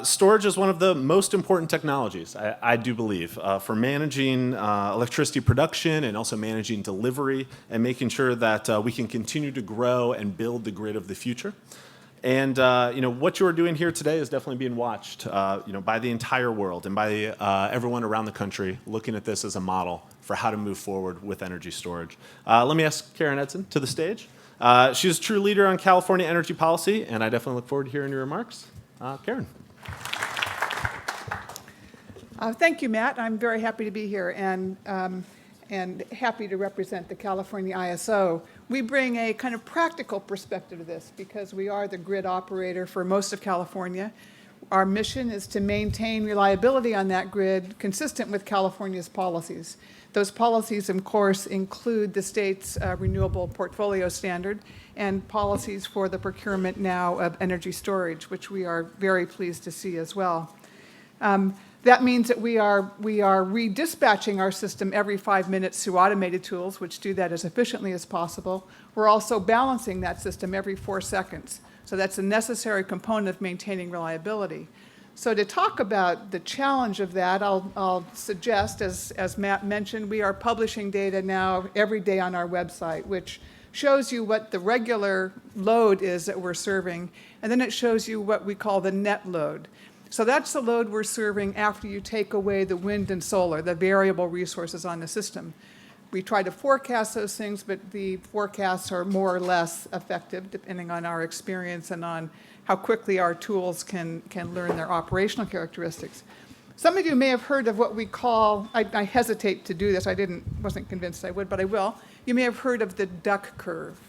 Storage is one of the most important technologies, I do believe, for managing electricity production and also managing delivery and making sure that we can continue to grow and build the grid of the future. And what you're doing here today is definitely being watched by the entire world and by everyone around the country looking at this as a model for how to move forward with energy storage. Let me ask Karen Edson to the stage. She's a true leader on California energy policy, and I definitely look forward to hearing your remarks. Karen. Thank you, Matt. I'm very happy to be here and happy to represent the California ISO. We bring a kind of practical perspective to this because we are the grid operator for most of California. Our mission is to maintain reliability on that grid consistent with California's policies. Those policies, of course, include the state's renewable portfolio standard and policies for the procurement now of energy storage, which we are very pleased to see as well. That means that we are redispatching our system every 5 minutes through automated tools, which do that as efficiently as possible. We're also balancing that system every 4 seconds. So that's a necessary component of maintaining reliability. So to talk about the challenge of that, I'll suggest, as Matt mentioned, we are publishing data now every day on our website, which shows you what the regular load is that we're serving, and then it shows you what we call the net load. So that's the load we're serving after you take away the wind and solar, the variable resources on the system. We try to forecast those things, but the forecasts are more or less effective depending on our experience and on how quickly our tools can learn their operational characteristics. Some of you may have heard of what we call, I hesitate to do this, wasn't convinced I would, but I will. You may have heard of the duck curve.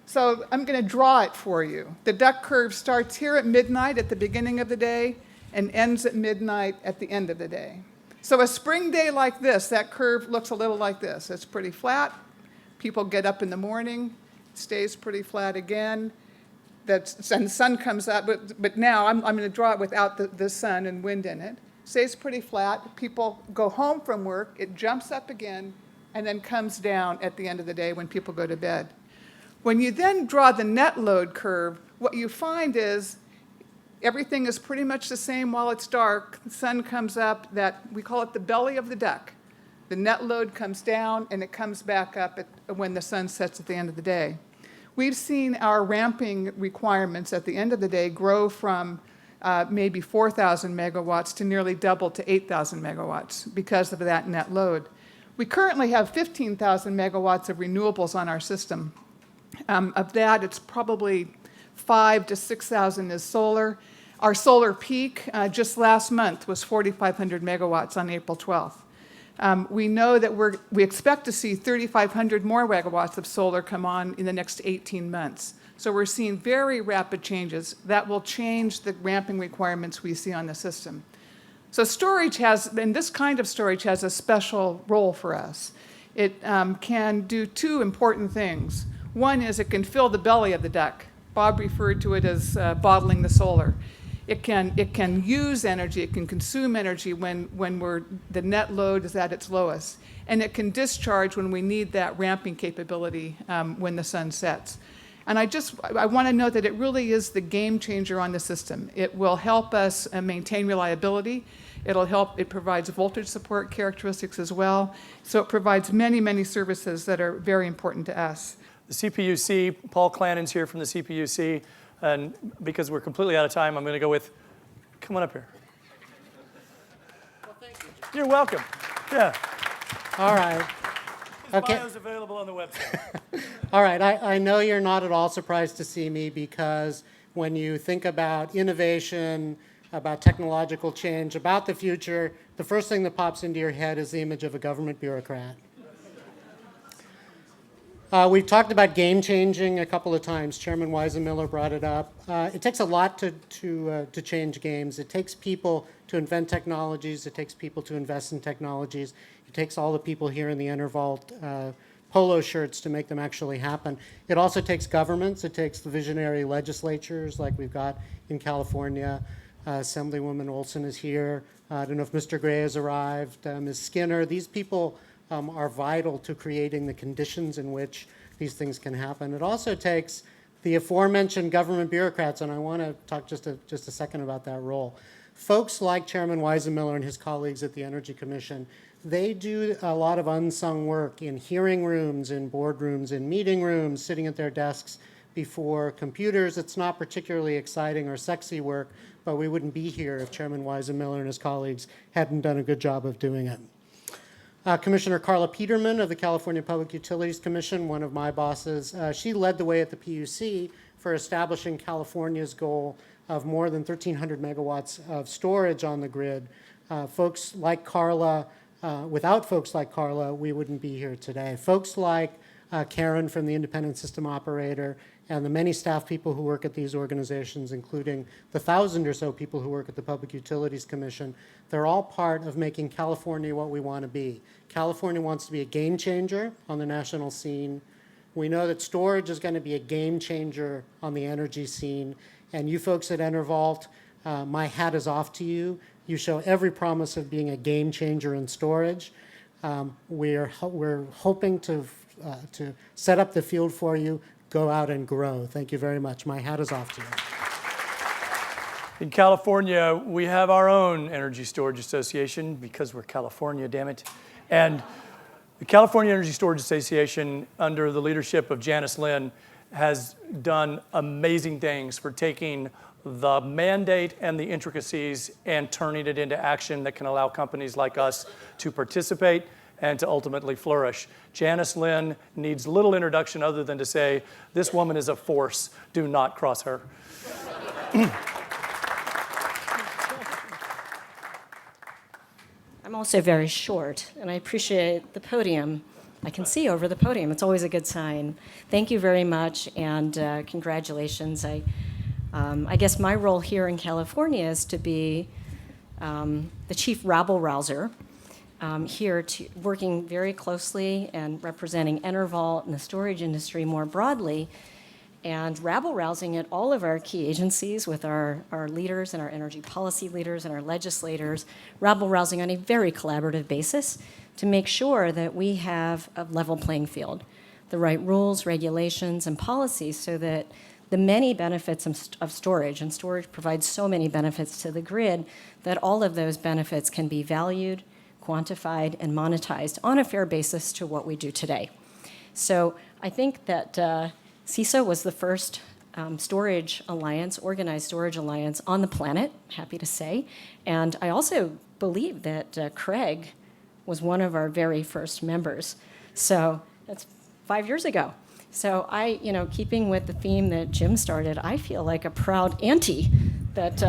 So I'm going to draw it for you. The duck curve starts here at midnight at the beginning of the day and ends at midnight at the end of the day. So a spring day like this, that curve looks a little like this. It's pretty flat. People get up in the morning, it stays pretty flat again. And the sun comes up, but now I'm going to draw it without the sun and wind in it. Stays pretty flat. People go home from work, it jumps up again, and then comes down at the end of the day when people go to bed. When you then draw the net load curve, what you find is everything is pretty much the same while it's dark. The sun comes up, we call it the belly of the duck. The net load comes down, and it comes back up when the sun sets at the end of the day. We've seen our ramping requirements at the end of the day grow from maybe 4,000 megawatts to nearly double to 8,000 megawatts because of that net load. We currently have 15,000 megawatts of renewables on our system. Of that, it's probably 5,000 to 6,000 is solar. Our solar peak just last month was 4,500 megawatts on April 12th. We know that we expect to see 3,500 more megawatts of solar come on in the next 18 months. So we're seeing very rapid changes that will change the ramping requirements we see on the system. So this kind of storage has a special role for us. It can do two important things. One is it can fill the belly of the duck. Bob referred to it as bottling the solar. It can use energy, it can consume energy when the net load is at its lowest. And it can discharge when we need that ramping capability when the sun sets. And I want to note that it really is the game changer on the system. It will help us maintain reliability. It provides voltage support characteristics as well. So it provides many, many services that are very important to us. The CPUC, Paul Clannon's here from the CPUC, and because we're completely out of time, I'm going to go with, come on up here. Well, thank you. You're welcome. Yeah. All right. His Okay. bio's available on the website. All right. I know you're not at all surprised to see me because when you think about innovation, about technological change, about the future, the first thing that pops into your head is the image of a government bureaucrat. We've talked about game changing a couple of times. Chairman Weisenmiller brought it up. It takes a lot to change games. It takes people to invent technologies. It takes people to invest in technologies. It takes all the people here in the EnerVault polo shirts to make them actually happen. It also takes governments. It takes the visionary legislatures like we've got in California. Assemblywoman Olson is here. I don't know if Mr. Gray has arrived. Ms. Skinner. These people are vital to creating the conditions in which these things can happen. It also takes the aforementioned government bureaucrats, and I want to talk just a second about that role. Folks like Chairman Weisenmiller and his colleagues at the Energy Commission, they do a lot of unsung work in hearing rooms, in boardrooms, in meeting rooms, sitting at their desks before computers. It's not particularly exciting or sexy work, but we wouldn't be here if Chairman Weisenmiller and his colleagues hadn't done a good job of doing it. Commissioner Carla Peterman of the California Public Utilities Commission, one of my bosses, she led the way at the PUC for establishing California's goal of more than 1,300 megawatts of storage on the grid. Folks like Carla, without folks like Carla, we wouldn't be here today. Folks like Karen from the Independent System Operator and the many staff people who work at these organizations, including the 1,000 or so people who work at the Public Utilities Commission, they're all part of making California what we want to be. California wants to be a game changer on the national scene. We know that storage is going to be a game changer on the energy scene. And you folks at EnerVault, my hat is off to you. You show every promise of being a game changer in storage. We're hoping to set up the field for you. Go out and grow. Thank you very much. My hat is off to you. In California, we have our own Energy Storage Association because we're California, damn it. And the California Energy Storage Association, under the leadership of Janice Lynn, has done amazing things for taking the mandate and the intricacies and turning it into action that can allow companies like us to participate and to ultimately flourish. Janice Lynn needs little introduction other than to say, this woman is a force. Do not cross her. I'm also very short, and I appreciate the podium. I can see over the podium. It's always a good sign. Thank you very much, and congratulations. I guess my role here in California is to be the chief rabble-rouser here, working very closely and representing EnerVault and the storage industry more broadly, and rabble-rousing at all of our key agencies with our leaders and our energy policy leaders and our legislators, rabble-rousing on a very collaborative basis to make sure that we have a level playing field, the right rules, regulations, and policies so that the many benefits of storage, and storage provides so many benefits to the grid, that all of those benefits can be valued, quantified, and monetized on a fair basis to what we do today. So I think that CISO was the first storage alliance, organized storage alliance on the planet, happy to say. And I also believe that Craig was one of our very first members. So that's 5 years ago. So I, keeping with the theme that Jim started, I feel like a proud auntie that,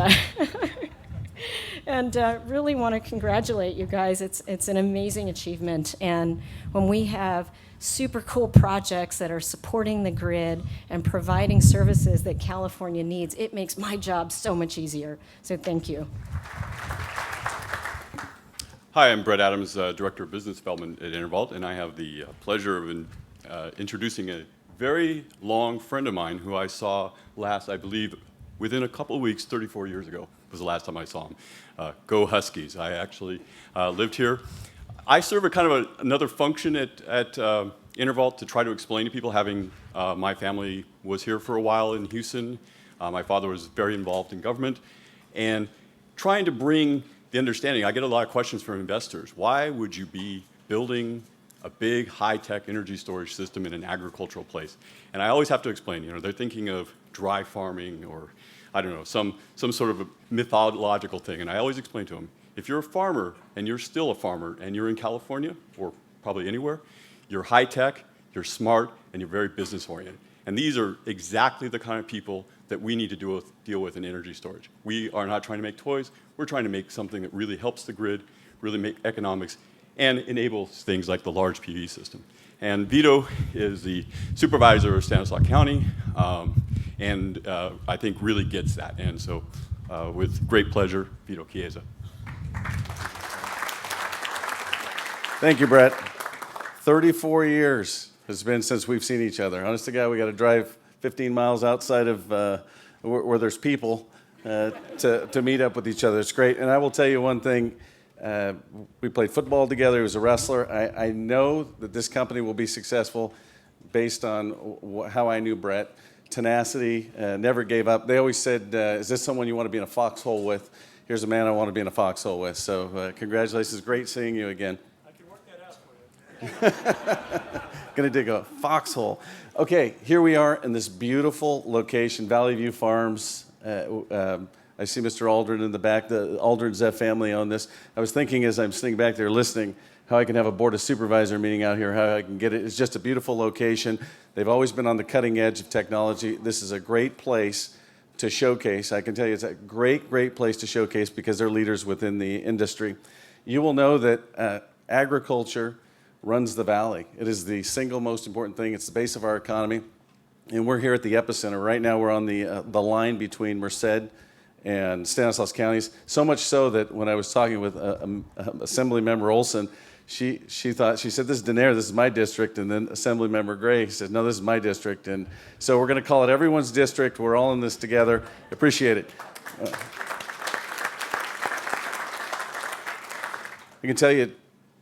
and really want to congratulate you guys. It's an amazing achievement. And when we have super cool projects that are supporting the grid and providing services that California needs, it makes my job so much easier. So thank you. Hi, I'm Brett Adams, Director of Business Development at EnerVault, and I have the pleasure of introducing a very long friend of mine who I saw last, I believe, within a couple of weeks, 34 years ago was the last time I saw him. Go Huskies. I actually lived here. I serve a kind of another function at EnerVault to try to explain to people, having my family was here for a while in Houston. My father was very involved in government, and trying to bring the understanding. I get a lot of questions from investors. Why would you be building a big high-tech energy storage system in an agricultural place? And I always have to explain, they're thinking of dry farming or, I don't know, some sort of a mythological thing. And I always explain to them, if you're a farmer and you're still a farmer and you're in California or probably anywhere, you're high-tech, you're smart, and you're very business-oriented. And these are exactly the kind of people that we need to deal with in energy storage. We are not trying to make toys. We're trying to make something that really helps the grid, really make economics, and enables things like the large PV system. And Vito is the supervisor of Stanislaus County, and I think really gets that. And so with great pleasure, Vito Chiesa. Thank you, Brett. 34 years has been since we've seen each other. Honest to God, we got to drive 15 miles outside of where there's people to meet up with each other. It's great. And I will tell you one thing. We played football together. He was a wrestler. I know that this company will be successful based on how I knew Brett. Tenacity, never gave up. They always said, is this someone you want to be in a foxhole with? Here's a man I want to be in a foxhole with. So congratulations. Great seeing you again. Gonna dig a foxhole. Okay, here we are in this beautiful location, Valley View Farms. I see Mr. Aldrin in the back. The Aldrin Zeff family own this. I was thinking as I'm sitting back there listening, how I can have a board of supervisor meeting out here, how I can get it. It's just a beautiful location. They've always been on the cutting edge of technology. This is a great place to showcase. I can tell you it's a great, great place to showcase because they're leaders within the industry. You will know that agriculture runs the valley. It is the single most important thing. It's the base of our economy. And we're here at the epicenter. Right now we're on the line between Merced and Stanislaus counties. So much so that when I was talking with Assembly Member Olson, she said, this is Denair, this is my district. And then Assembly Member Gray said, no, this is my district. And so we're going to call it everyone's district. We're all in this together. Appreciate it. I can tell you,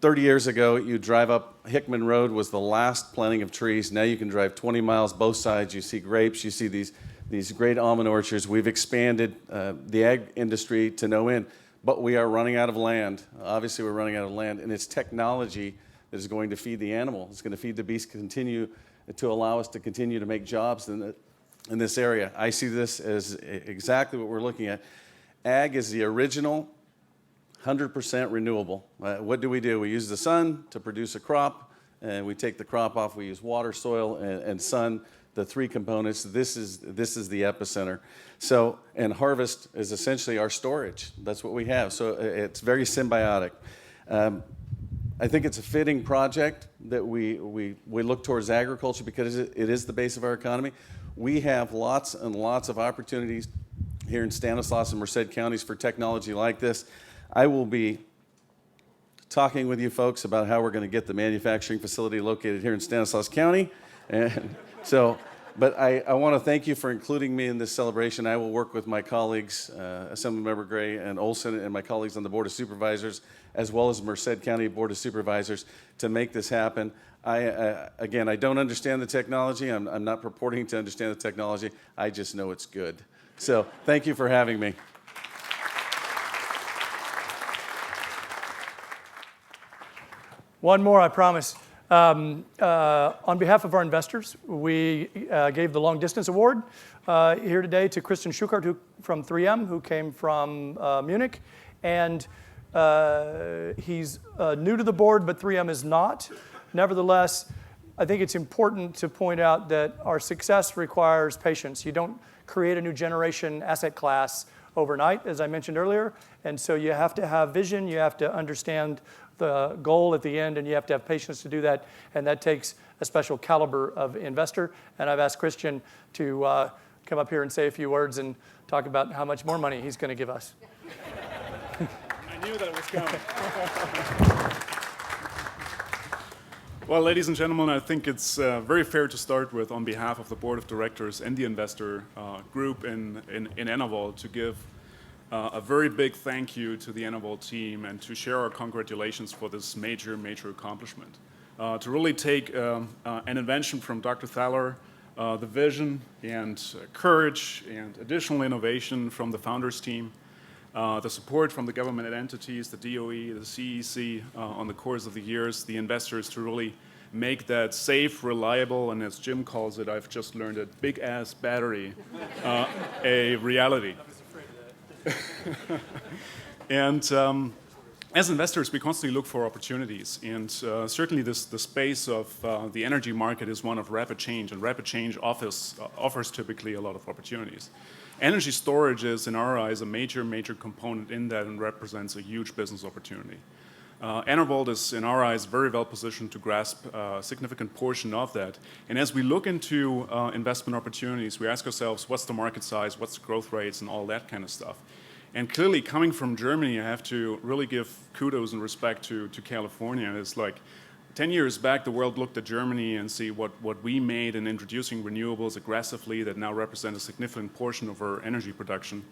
30 years ago, you drive up Hickman Road was the last planting of trees. Now you can drive 20 miles both sides. You see grapes. You see these great almond orchards. We've expanded the ag industry to no end, but we are running out of land. Obviously, we're running out of land, and it's technology that is going to feed the animal. It's going to feed the beast, continue to allow us to continue to make jobs in this area. I see this as exactly what we're looking at. Ag is the original 100% renewable. What do? We use the sun to produce a crop, and we take the crop off. We use water, soil, and sun, the three components. This is the epicenter. So, and harvest is essentially our storage. That's what we have. So it's very symbiotic. I think it's a fitting project that we look towards agriculture because it is the base of our economy. We have lots and lots of opportunities here in Stanislaus and Merced counties for technology like this. I will be talking with you folks about how we're going to get the manufacturing facility located here in Stanislaus County. And so, but I want to thank you for including me in this celebration. I will work with my colleagues, Assemblymember Gray and Olson, and my colleagues on the Board of Supervisors, as well as Merced County Board of Supervisors, to make this happen. Again, I don't understand the technology. I'm not purporting to understand the technology. I just know it's good. So thank you for having me. One more, I promise. On behalf of our investors, we gave the Long Distance Award here today to Christian Schuchart from 3M, who came from Munich. And he's new to the board, but 3M is not. Nevertheless, I think it's important to point out that our success requires patience. You don't create a new generation asset class overnight, as I mentioned earlier. And so you have to have vision, you have to understand the goal at the end, and you have to have patience to do that. And that takes a special caliber of investor. And I've asked Christian to come up here and say a few words and talk about how much more money he's going to give us. I knew that was coming. Well, ladies and gentlemen, I think it's very fair to start with, on behalf of the board of directors and the investor group in EnerVault, to give a very big thank you to the EnerVault team and to share our congratulations for this major, major accomplishment. To really take an invention from Dr. Thaler, the vision and courage and additional innovation from the founders team, the support from the government entities, the DOE, the CEC, on the course of the years, the investors, to really make that safe, reliable, and as Jim calls it, I've just learned it, big-ass battery, a reality. I was afraid of that. And as investors, we constantly look for opportunities, and certainly the space of the energy market is one of rapid change, and rapid change offers typically a lot of opportunities. Energy storage is, in our eyes, a major, major component in that and represents a huge business opportunity. EnerVault is, in our eyes, very well positioned to grasp a significant portion of that. And as we look into investment opportunities, we ask ourselves, what's the market size, what's the growth rates, and all that kind of stuff. And clearly, coming from Germany, I have to really give kudos and respect to California. It's like 10 years back, the world looked at Germany and see what we made in introducing renewables aggressively that now represent a significant portion of our energy production.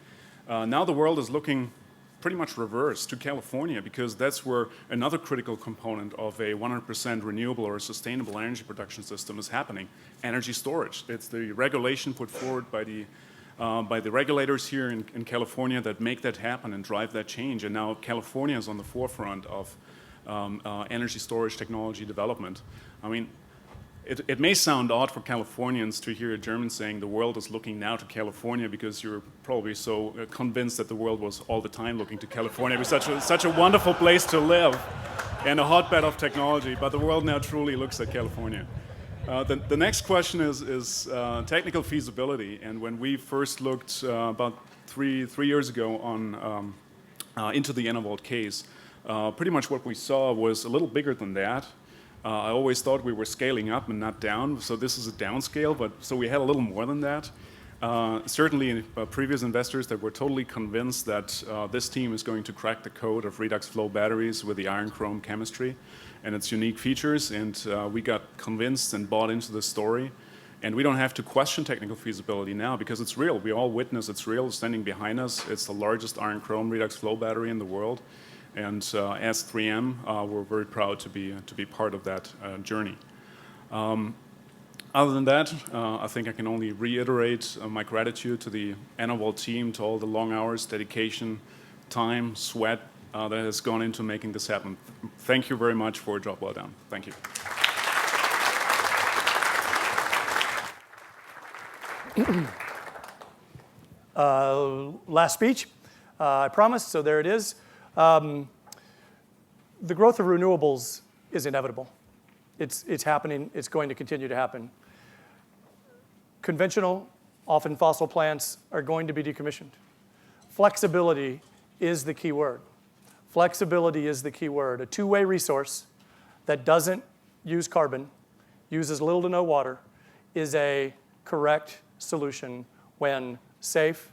Now the world is looking pretty much reverse to California, because that's where another critical component of a 100% renewable or sustainable energy production system is happening: energy storage. It's the regulation put forward by the regulators here in California that make that happen and drive that change. And now California is on the forefront of energy storage technology development. I mean, it may sound odd for Californians to hear a German saying the world is looking now to California, because you're probably so convinced that the world was all the time looking to California. It was such a wonderful place to live and a hotbed of technology, but the world now truly looks at California. The next question is technical feasibility. And when we first looked about three years ago into the EnerVault case, pretty much what we saw was a little bigger than that. I always thought we were scaling up and not down, so this is a downscale, but so we had a little more than that. Certainly, previous investors that were totally convinced that this team is going to crack the code of redox flow batteries with the iron chrome chemistry and its unique features, and we got convinced and bought into the story. And we don't have to question technical feasibility now, because it's real. We all witness it's real, standing behind us. It's the largest iron chrome redox flow battery in the world. And as 3M, we're very proud to be part of that journey. Other than that, I think I can only reiterate my gratitude to the EnerVault team, to all the long hours, dedication, time, sweat that has gone into making this happen. Thank you very much for a job well done. Thank you. Last speech, I promised, so there it is. The growth of renewables is inevitable. It's happening. It's going to continue to happen. Conventional, often fossil plants are going to be decommissioned. Flexibility is the key word. Flexibility is the key word. A two-way resource that doesn't use carbon, uses little to no water, is a correct solution when safe,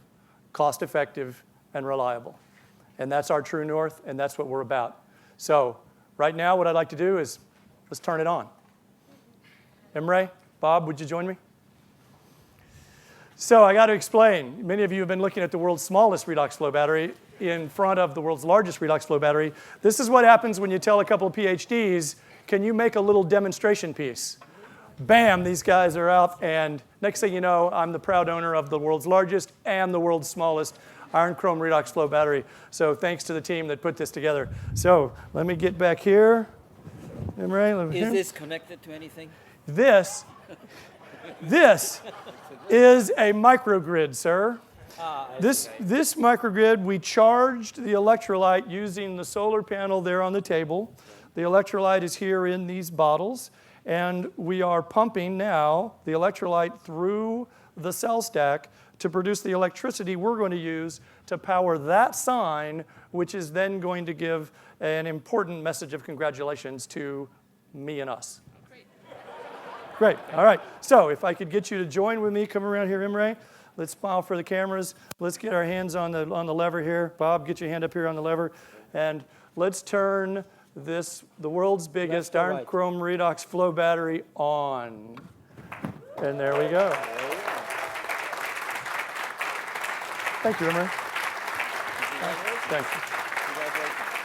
cost-effective, and reliable. And that's our true north, and that's what we're about. So right now, what I'd like to do is let's turn it on. Imre, Bob, would you join me? So I got to explain. Many of you have been looking at the world's smallest redox flow battery in front of the world's largest redox flow battery. This is what happens when you tell a couple of PhDs, can you make a little demonstration piece? Bam, these guys are out, and next thing you know, I'm the proud owner of the world's largest and the world's smallest iron chrome redox flow battery. So thanks to the team that put this together. So let me get back here. Imre, let me Is here. this connected to anything? This is a microgrid, sir. This microgrid, we charged the electrolyte using the solar panel there on the table. The electrolyte is here in these bottles, and we are pumping now the electrolyte through the cell stack to produce the electricity we're going to use to power that sign, which is then going to give an important message of congratulations to me and us. Great. All right. So if I could get you to join with me, come around here, Imre. Let's smile for the cameras. Let's get our hands on the lever here. Bob, get your hand up here on the lever. And let's turn the world's biggest iron chrome redox flow battery on. And there we go. Thank you, Imre. Thank you.